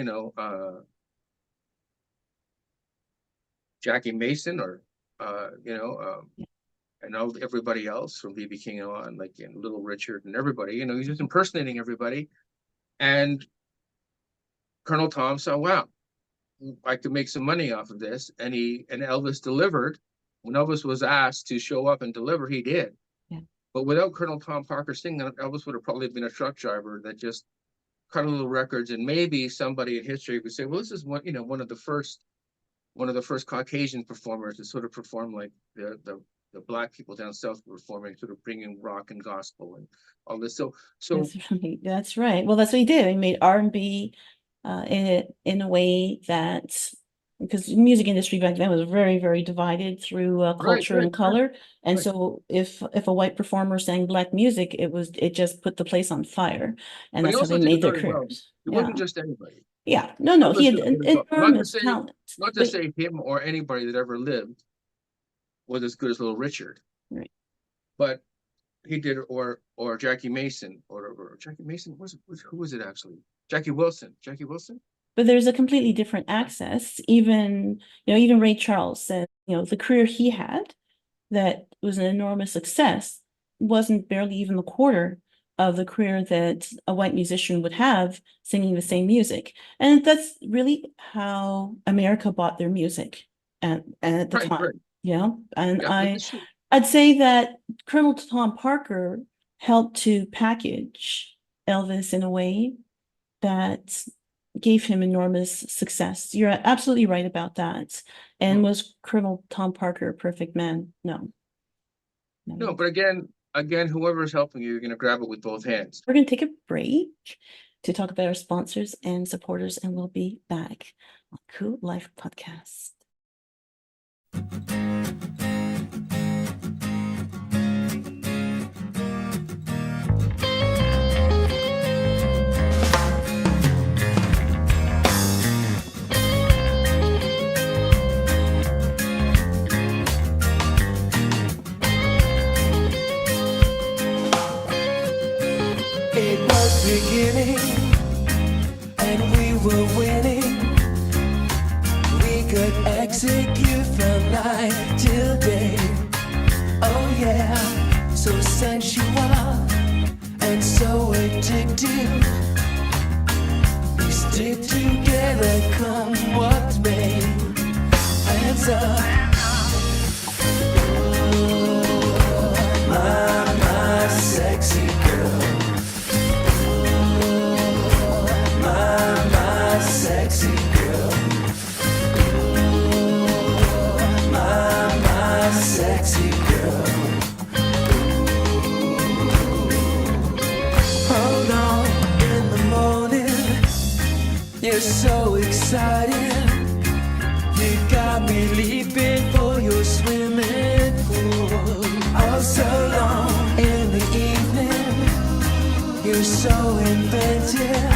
S1: Jackie Mason, or and everybody else from B.B. King on, like Little Richard and everybody. He's just impersonating everybody. And Colonel Tom saw, wow, I could make some money off of this, and Elvis delivered. When Elvis was asked to show up and deliver, he did. But without Colonel Tom Parker singing, Elvis would have probably been a truck driver that just cut a little records, and maybe somebody in history would say, well, this is one of the first Caucasian performers to sort of perform like the black people down south were performing, sort of bringing rock and gospel and all this. So
S2: That's right. Well, that's what he did. He made R&B in a way that, because the music industry back then was very, very divided through culture and color. And
S1: right.
S2: so if a white performer sang black music, it just put the place on fire. And
S1: But he
S2: that's how
S1: also
S2: they
S1: did
S2: made their
S1: very well.
S2: careers.
S1: It wasn't just anybody.
S2: Yeah. No, he had
S1: Not
S2: an
S1: to
S2: enormous
S1: say-
S2: talent.
S1: Not to
S2: But-
S1: say him or anybody that ever lived was as good as Little Richard.
S2: Right.
S1: But he did, or Jackie Mason, or Jackie Mason, who was it actually? Jackie Wilson.
S2: But there's a completely different access. Even Ray Charles said, the career he had that was an enormous success wasn't barely even the quarter of the career that a white musician would have singing the same music. And that's really how America bought their music at the time.
S1: Right.
S2: And
S1: Yeah,
S2: I'd say that Colonel Tom Parker helped to package Elvis in a way that gave him enormous success. You're absolutely right about that. And was Colonel Tom Parker a perfect man? No.
S1: but again, whoever's helping you, you're going to grab it with both hands.
S2: We're going to take a break to talk about our sponsors and supporters, and we'll be back on Cool Life Podcast.
S3: It was beginning, and we were winning. We could execute from night till day. Oh yeah, so sensual and so addictive. We stick together, come what may. Hands up. Oh, my sexy girl. My sexy girl. My sexy girl. Hold on, in the morning, you're so excited. You got me leaping for your swimming pool. Oh, so long in the evening, you're so inventive.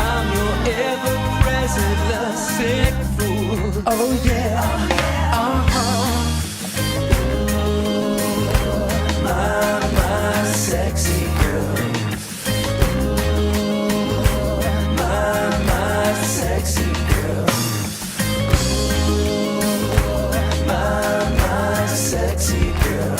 S3: I'm your ever-present lovesick fool. Oh yeah, my sexy girl. My sexy girl. My sexy girl.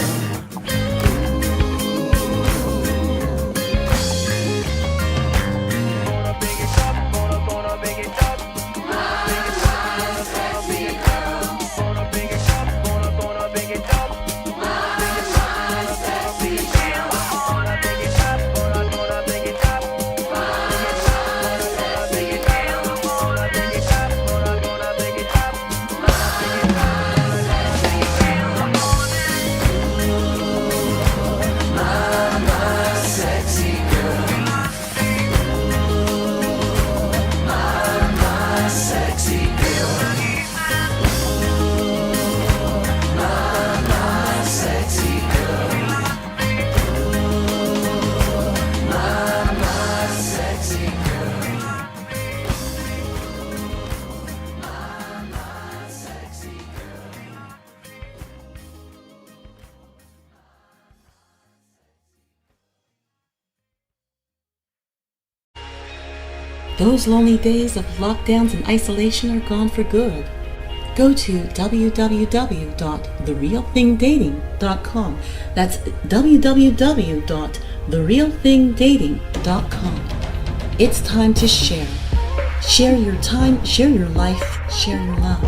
S4: Those lonely days of lockdowns and isolation are gone for good. Go to www.therealthingdating.com. That's www.therealthingdating.com. It's time to share. Share your time, share your life, share your love.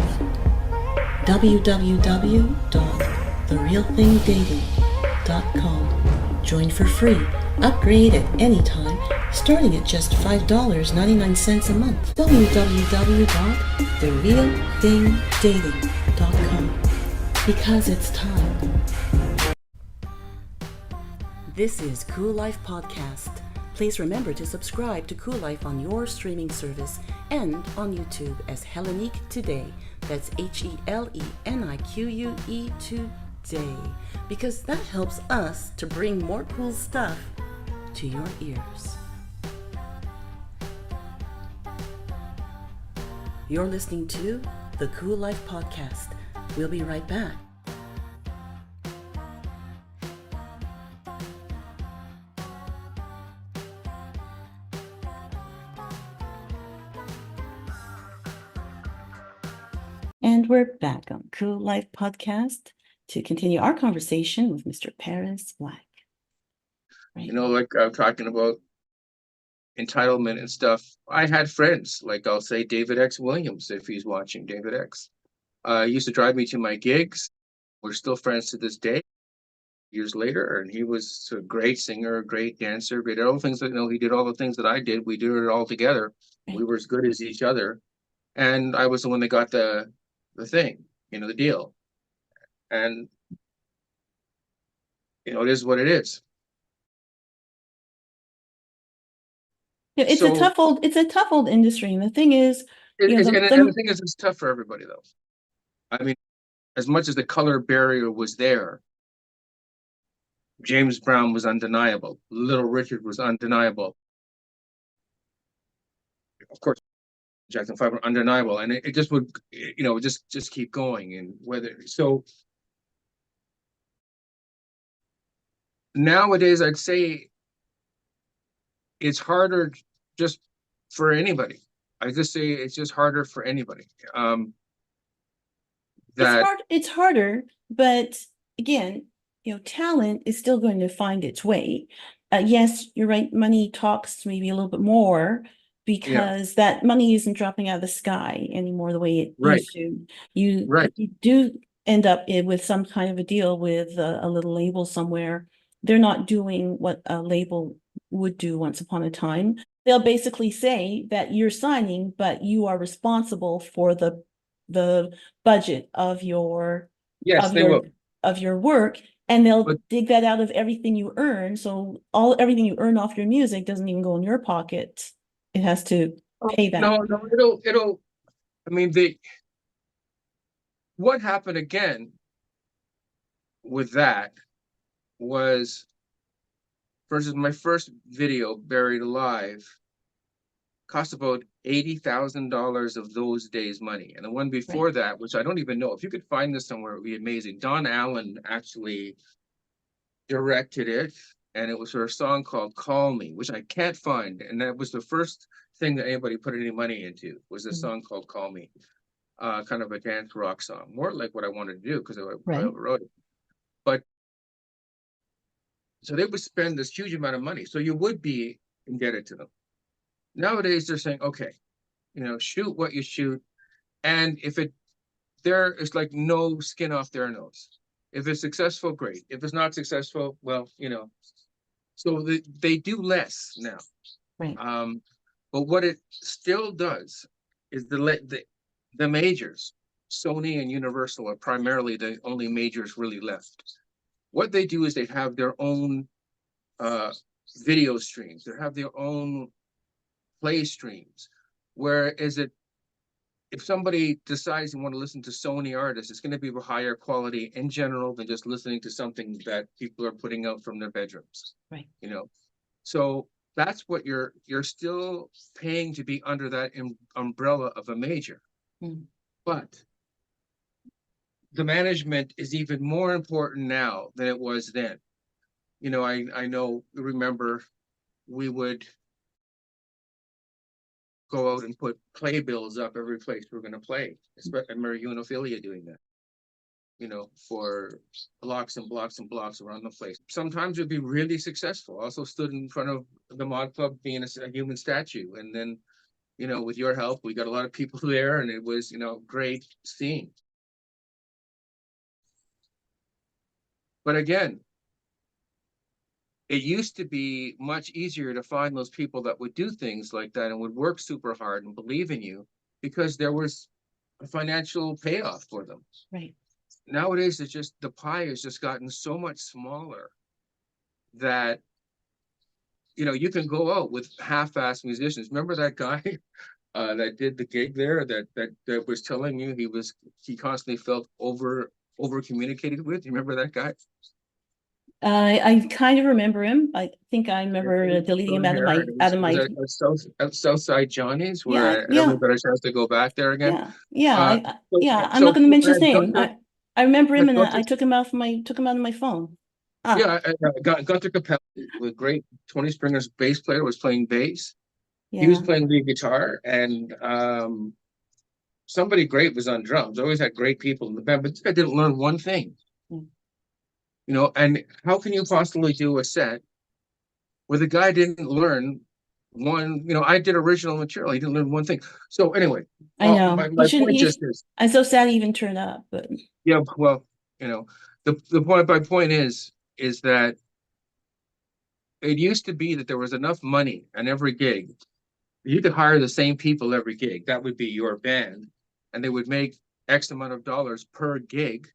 S4: www.therealthingdating.com. Join for free. Upgrade at any time. starting at just $5.99 a month. www.therealthingdating.com, because it's time. This is Cool Life Podcast. Please remember to subscribe to Cool Life on your streaming service and on YouTube as Hellenique Today. That's HELENIQUE Today, because that helps us to bring more cool stuff to your ears. You're listening to the Cool Life Podcast. We'll be right back.
S2: And we're back on Cool Life Podcast to continue our conversation with Mr. Paris Black. Right.
S1: You know, like I'm talking about entitlement and stuff. I had friends, like I'll say David X. Williams, if he's watching, David X. Used to drive me to my gigs. We're still friends to this day, years later, and he was a great singer, a great dancer. We did all the things that, he did all the things that I did. We did it all together. We were as good as each other. And I was the one that got the thing, the deal. And, it is what it is.
S2: Yeah, it's a tough old industry. And the thing is,
S1: and the thing is, it's tough for everybody, though. I mean, as much as the color barrier was there, James Brown was undeniable. Little Richard was undeniable. Of course, Jackson 5 were undeniable, and it just would, just keep going. And nowadays, I'd say it's harder just for anybody. I just say it's just harder for anybody.
S2: It's harder, but again, talent is still going to find its way. Yes, you're right. Money talks maybe a little bit more because that money isn't dropping out of the sky anymore the way it used to. You do end up with some kind of a deal with a little label somewhere. They're not doing what a label would do once upon a time. They'll basically say that you're signing, but you are responsible for the budget of your work, and they'll dig that out of everything you earn. So everything you earn off your music doesn't even go in your pocket. It has to pay that.
S1: No, it'll. I mean, what happened again with that was, versus my first video, Buried Alive, cost about $80,000 of those days' money. And the one before that, which I don't even know, if you could find this somewhere, it would be amazing. Don Allen actually directed it, and it was for a song called Call Me, which I can't find. And that was the first thing that anybody put any money into, was a song called Call Me. Kind of a dance rock song, more like what I wanted to do, because I wrote it. But so they would spend this huge amount of money. So you would be indebted to them. Nowadays, they're saying, okay, shoot what you shoot. And if there is like no skin off their nose. If it's successful, great. If it's not successful, well, so they do less now.
S2: Right.
S1: But what it still does is the majors, Sony and Universal, are primarily the only majors really left. What they do is they have their own video streams. They have their own play streams. Whereas if somebody decides they want to listen to Sony artists, it's going to be of a higher quality in general than just listening to something that people are putting out from their bedrooms.
S2: Right.
S1: So that's what you're still paying to be under that umbrella of a major. But the management is even more important now than it was then. Remember, we would go out and put playbills up every place we're going to play. I remember Unophilia doing that, for blocks and blocks and blocks around the place. Sometimes it'd be really successful. Also stood in front of the Mod Club being a human statue. And then, with your help, we got a lot of people there, and it was, great scene. But again, it used to be much easier to find those people that would do things like that and would work super hard and believe in you because there was a financial payoff for them.
S2: Right.
S1: Nowadays, it's just the pie has just gotten so much smaller that you can go out with half-assed musicians. Remember that guy that did the gig there that was telling you he constantly felt over communicated with? You remember that guy?
S2: I kind of remember him. I think I remember deleting him out of my
S1: It was at Southside Johnny's where
S2: Yeah,
S1: I never got a chance to go back there again.
S2: yeah.
S1: So,
S2: I'm not going to mention his
S1: I
S2: name. I remember him, and
S1: Gunter,
S2: I took him out of my phone.
S1: yeah, Gunter Capella, with great Tony Springer's bass player, was playing bass. He was
S2: Yeah,
S1: playing lead guitar, and somebody great was on drums. Always had great people in the band, but this guy didn't learn one thing.
S2: Mm.
S1: And how can you possibly do a set where the guy didn't learn one? I did original material. He didn't learn one thing. So anyway,
S2: I know.
S1: my point just is,
S2: I'm so sad he even turned up, but
S1: yeah, well, my point is that it used to be that there was enough money on every gig. You could hire the same people every gig. That would be your band, and they would make X amount of dollars per gig,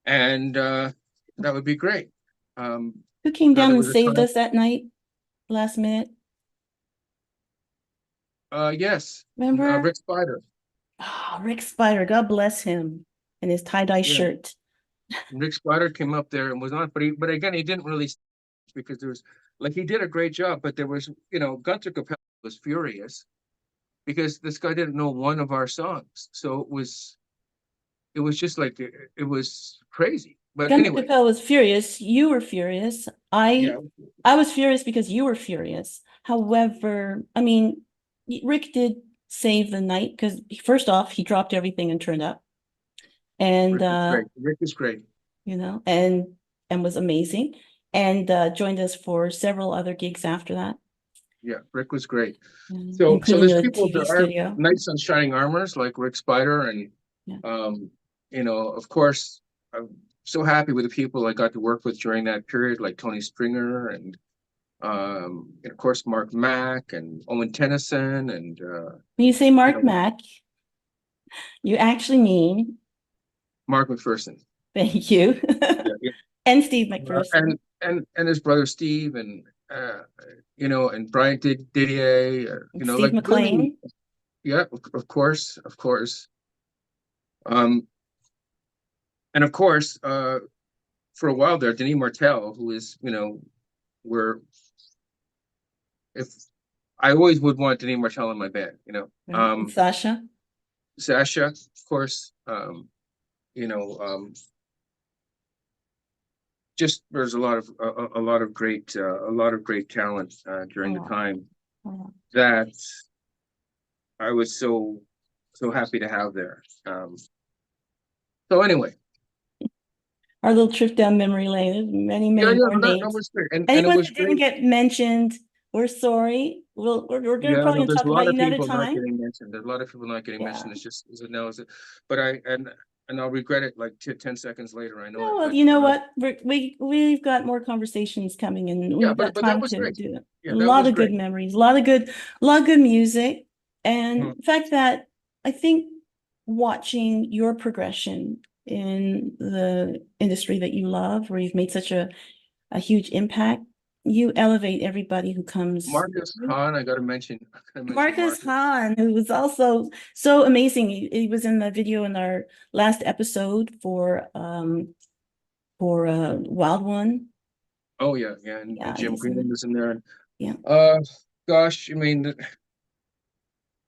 S1: and that would be great.
S2: who came
S1: Now,
S2: down
S1: there
S2: and
S1: was a
S2: saved
S1: time-
S2: us that night, last minute?
S1: Yes,
S2: Remember?
S1: Rick Spider.
S2: Rick Spider, God bless him, and his tie-dye
S1: Yeah.
S2: shirt.
S1: Rick Spider came up there and was on, but again, he didn't really, because there was, he did a great job, but there was, Gunter Capella was furious because this guy didn't know one of our songs. So it was just it was crazy. But
S2: Gunter
S1: anyway,
S2: Capel was furious. You were furious.
S1: yeah,
S2: I was furious because you were furious. However, I mean, Rick did save the night because first off, he dropped everything and turned up, and
S1: Rick is great.
S2: and was amazing, and joined us for several other gigs after that.
S1: Yeah, Rick was great. So
S2: including
S1: there's
S2: the
S1: people,
S2: TV
S1: there are
S2: studio.
S1: knights on shining armors like Rick Spider, and
S2: Yeah.
S1: of course, I'm so happy with the people I got to work with during that period, like Tony Springer and of course Mark Mack and Owen Tennyson and
S2: When you say Mark
S1: know-
S2: Mack, you actually mean
S1: Mark McPherson.
S2: thank you,
S1: Yeah.
S2: and Steve McPherson.
S1: And his brother Steve and and Brian Didier,
S2: Steve McLean.
S1: really, yeah, of course. And of course, for a while there, Denis Martel, who is, where if I always would want Denis Martel in my band,
S2: And Sasha.
S1: Sasha, of course, just there's a lot of great talent during the time that I was so happy to have there. So anyway,
S2: Our little trip down memory lane. There's many more
S1: that
S2: names.
S1: was great, and it
S2: Anyone
S1: was
S2: that didn't
S1: great.
S2: get mentioned, we're sorry. We're gonna probably
S1: There's
S2: talk
S1: a lot
S2: about
S1: of
S2: you another
S1: people not
S2: time.
S1: getting mentioned. There's a lot of people not getting
S2: Yeah.
S1: mentioned. It's just, but I'll regret it like 10 seconds later. I know.
S2: No,
S1: it,
S2: well,
S1: but,
S2: you know what? we've got more conversations coming, and
S1: Yeah,
S2: we've got
S1: but that
S2: time
S1: was
S2: to
S1: great.
S2: do it.
S1: Yeah,
S2: A
S1: that
S2: lot
S1: was
S2: of good
S1: great.
S2: memories, a lot of good music, and
S1: Mhm.
S2: the fact that I think watching your progression in the industry that you love, where you've made such a huge impact, you elevate everybody who comes.
S1: Marcus Hahn, I got to mention.
S2: Marcus Hahn, who was also so amazing. He was in the video in our last episode for Wild One.
S1: Oh yeah, and
S2: Yeah,
S1: Jim
S2: he's in
S1: Green
S2: it.
S1: was in there.
S2: Yeah.
S1: Gosh, I mean,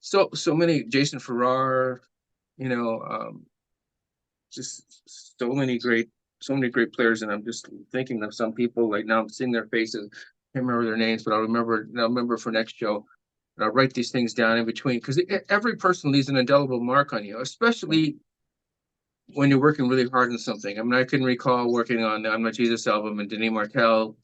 S1: so many. Jason Farrar, just so many great players, and I'm just thinking of some people like now. I'm seeing their faces. Can't remember their names, but I'll remember for next show. And I'll write these things down in between because every person leaves an indelible mark on you, especially when you're working really hard on something. I mean, I can recall working on the I'm Not Jesus album and Denis Martel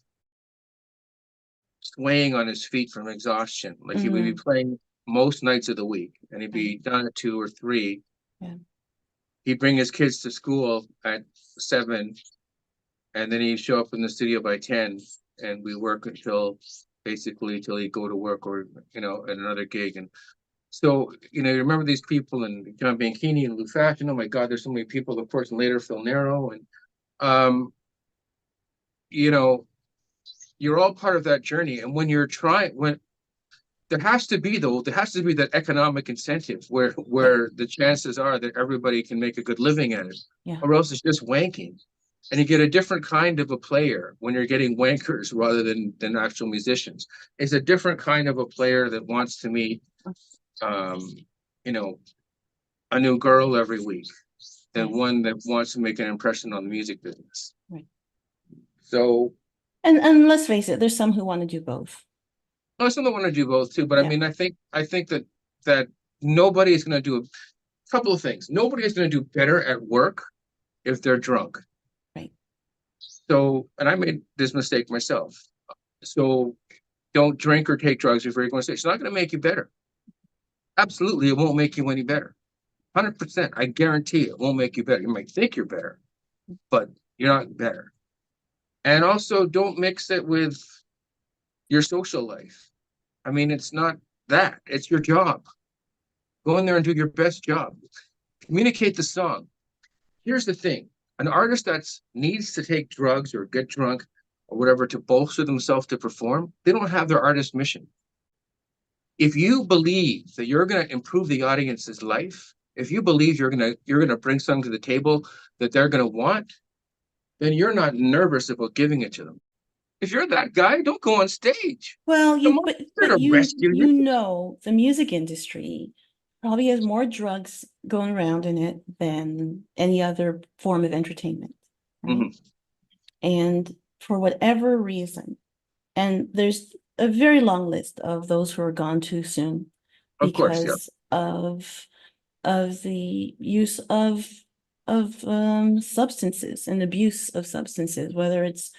S1: swaying on his feet from exhaustion. Like he would be playing most nights of the week and he'd be done at 2 or 3.
S2: Yeah.
S1: He'd bring his kids to school at 7 and then he'd show up in the studio by 10, and we work until basically till he'd go to work or at another gig. And so you remember these people, and John Bianchini and Lou Fashion. Oh my God, there's so many people. Of course, and later Phil Nero, and you're all part of that journey. And when you're trying, there has to be that economic incentive where the chances are that everybody can make a good living at it,
S2: Yeah.
S1: or else it's just wanking. And you get a different kind of a player when you're getting wankers rather than actual musicians. It's a different kind of a player that wants to meet, a new girl every week than
S2: Right.
S1: one that wants to make an impression on the music business.
S2: Right.
S1: So,
S2: And let's face it, there's some who want to do both.
S1: I also want to do both too, but
S2: Yeah.
S1: I mean, I think that nobody is going to do a couple of things. Nobody is going to do better at work if they're drunk.
S2: Right.
S1: So, and I made this mistake myself. So, don't drink or take drugs before you're going to stage. It's not going to make you better. Absolutely, it won't make you any better. 100%. I guarantee it won't make you better. You might think you're better, but you're not better. And also, don't mix it with your social life. I mean, it's not that. It's your job. Go in there and do your best job. Communicate the song. Here's the thing. An artist that needs to take drugs or get drunk or whatever to bolster themselves to perform, they don't have their artist mission. If you believe that you're going to improve the audience's life, if you believe you're going to bring something to the table that they're going to want, then you're not nervous about giving it to them. If you're that guy, don't go on stage.
S2: Well,
S1: They're gonna arrest you.
S2: the music industry probably has more drugs going around in it than any other form of entertainment. Right?
S1: Mhm.
S2: And for whatever reason, and there's a very long list of those who are gone too soon
S1: Of course, yeah.
S2: because of the use of substances and abuse of substances, whether it's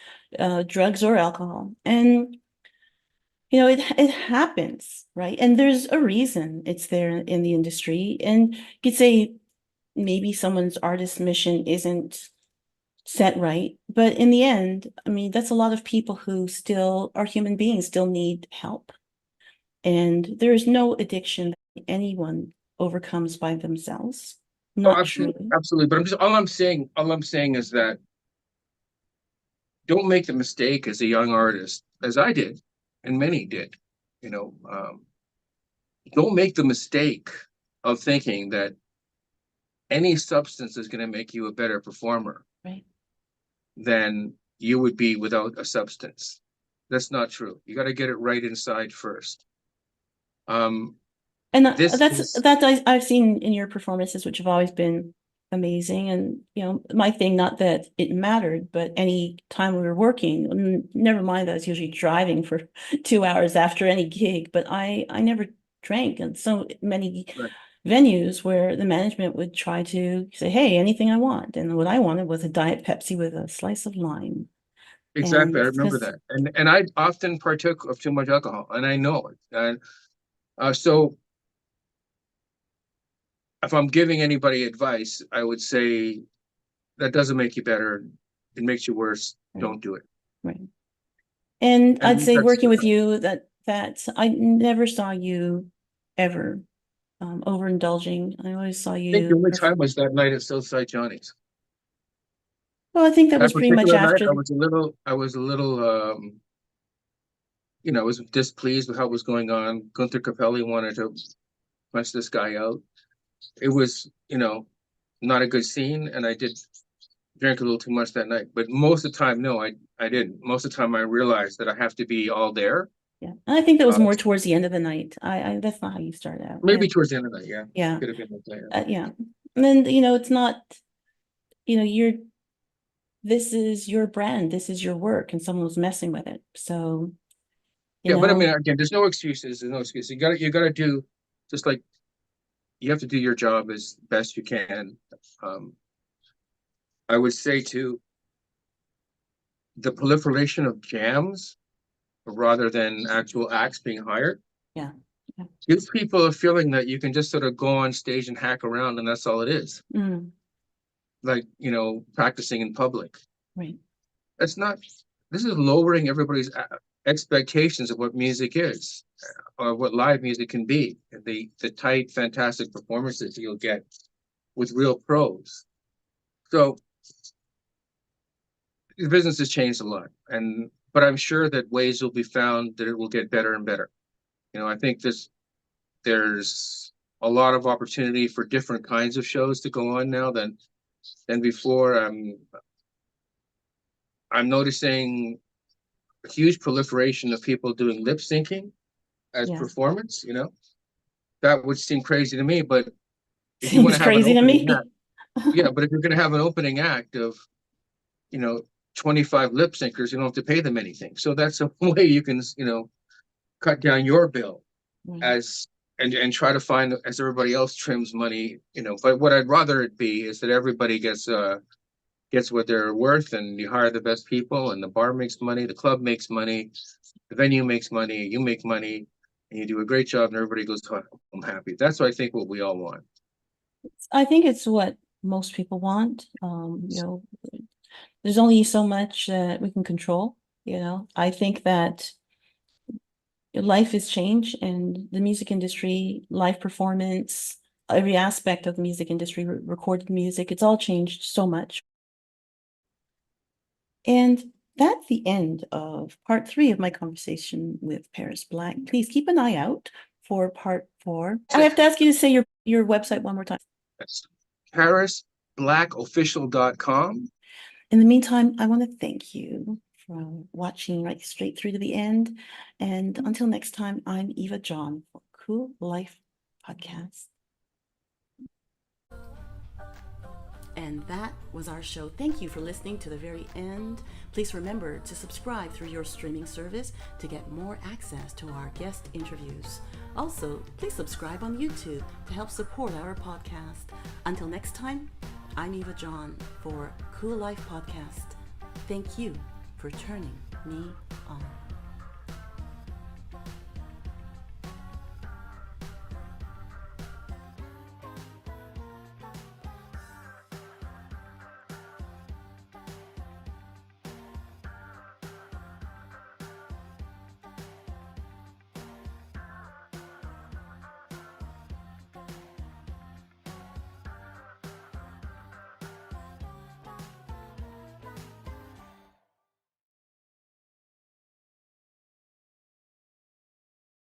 S2: drugs or alcohol. And it happens, right? And there's a reason it's there in the industry. And you could say maybe someone's artist mission isn't set right, but in the end, I mean, that's a lot of people who still are human beings, still need help. And there is no addiction that anyone overcomes by themselves. Not
S1: absolutely,
S2: true.
S1: absolutely. But all I'm saying is that don't make the mistake as a young artist, as I did, and many did. Don't make the mistake of thinking that any substance is going to make you a better performer,
S2: Right.
S1: than you would be without a substance. That's not true. You got to get it right inside first.
S2: And
S1: This
S2: that's
S1: is-
S2: that I've seen in your performances, which have always been amazing. And my thing, not that it mattered, but any time we were working, never mind that I was usually driving for 2 hours after any gig, but I never drank. And so many
S1: Right.
S2: venues where the management would try to say, hey, anything I want. And what I wanted was a Diet Pepsi with a slice of lime.
S1: Exactly, I
S2: And
S1: remember
S2: 'cause-
S1: that, and I often partook of too much alcohol, and I know it. And so, if I'm giving anybody advice, I would say that doesn't make you better. It makes you worse.
S2: Right.
S1: Don't do it.
S2: Right. And I'd say
S1: that's
S2: working
S1: the-
S2: with you, that I never saw you ever overindulging. I always saw
S1: I think the
S2: you.
S1: only time was that night at Southside Johnny's.
S2: Well, I think that was pretty much
S1: particular night,
S2: after.
S1: I was a little, I was displeased with how it was going on. Gunther Capelli wanted to punch this guy out. It was, not a good scene, and I did drink a little too much that night. But most of the time, no, I didn't. Most of the time, I realized that I have to be all there.
S2: Yeah, and I think that was
S1: Uh,
S2: more towards the end of the night. I that's not how you started out.
S1: Maybe towards the end of the night, yeah.
S2: Yeah,
S1: Could have been later.
S2: yeah. And then it's not. This is your brand. This is your work, and someone was messing with it. So.
S1: Yeah, but I mean, again, there's no excuses. There's no excuses. You gotta do, just like you have to do your job as best you can. I would say too, the proliferation of jams rather than actual acts being hired.
S2: Yeah. Yeah.
S1: Gives people a feeling that you can just sort of go on stage and hack around, and that's all it is.
S2: Mm,
S1: Like, practicing in public.
S2: right.
S1: That's not, this is lowering everybody's expectations of what music is, or what live music can be, and the tight, fantastic performances you'll get with real pros. So the business has changed a lot, but I'm sure that ways will be found that it will get better and better. I think there's a lot of opportunity for different kinds of shows to go on now than before. I'm noticing a huge proliferation of people doing lip syncing as
S2: Yeah.
S1: performance. That would seem crazy to me, but if you want
S2: Seems
S1: to have an
S2: crazy to
S1: opening
S2: me.
S1: act, yeah, but if you're going to have an opening act of, 25 lip syncers, you don't have to pay them anything. So that's a way you can, cut down your bill
S2: Right.
S1: as and try to find, as everybody else trims money. But what I'd rather it be is that everybody gets what they're worth, and you hire the best people, and the bar makes money, the club makes money, the venue makes money, you make money, and you do a great job, and everybody goes home happy. That's what I think what we all want.
S2: I think it's what most people want. There's only so much that we can control. I think that life has changed, and the music industry, live performance, every aspect of the music industry, recorded music, it's all changed so much. And that's the end of part 3 of my conversation with Paris Black. Please keep an eye out for part 4. I have to ask you to say your website one more time.
S1: That's ParisBlackOfficial.com.
S2: In the meantime, I want to thank you for watching right straight through to the end. And until next time, I'm Eva John for Cool Life Podcast. And that was our show. Thank you for listening to the very end. Please remember to subscribe through your streaming service to get more access to our guest interviews. Also, please subscribe on YouTube to help support our podcast. Until next time, I'm Eva John for Cool Life Podcast. Thank you for turning me on.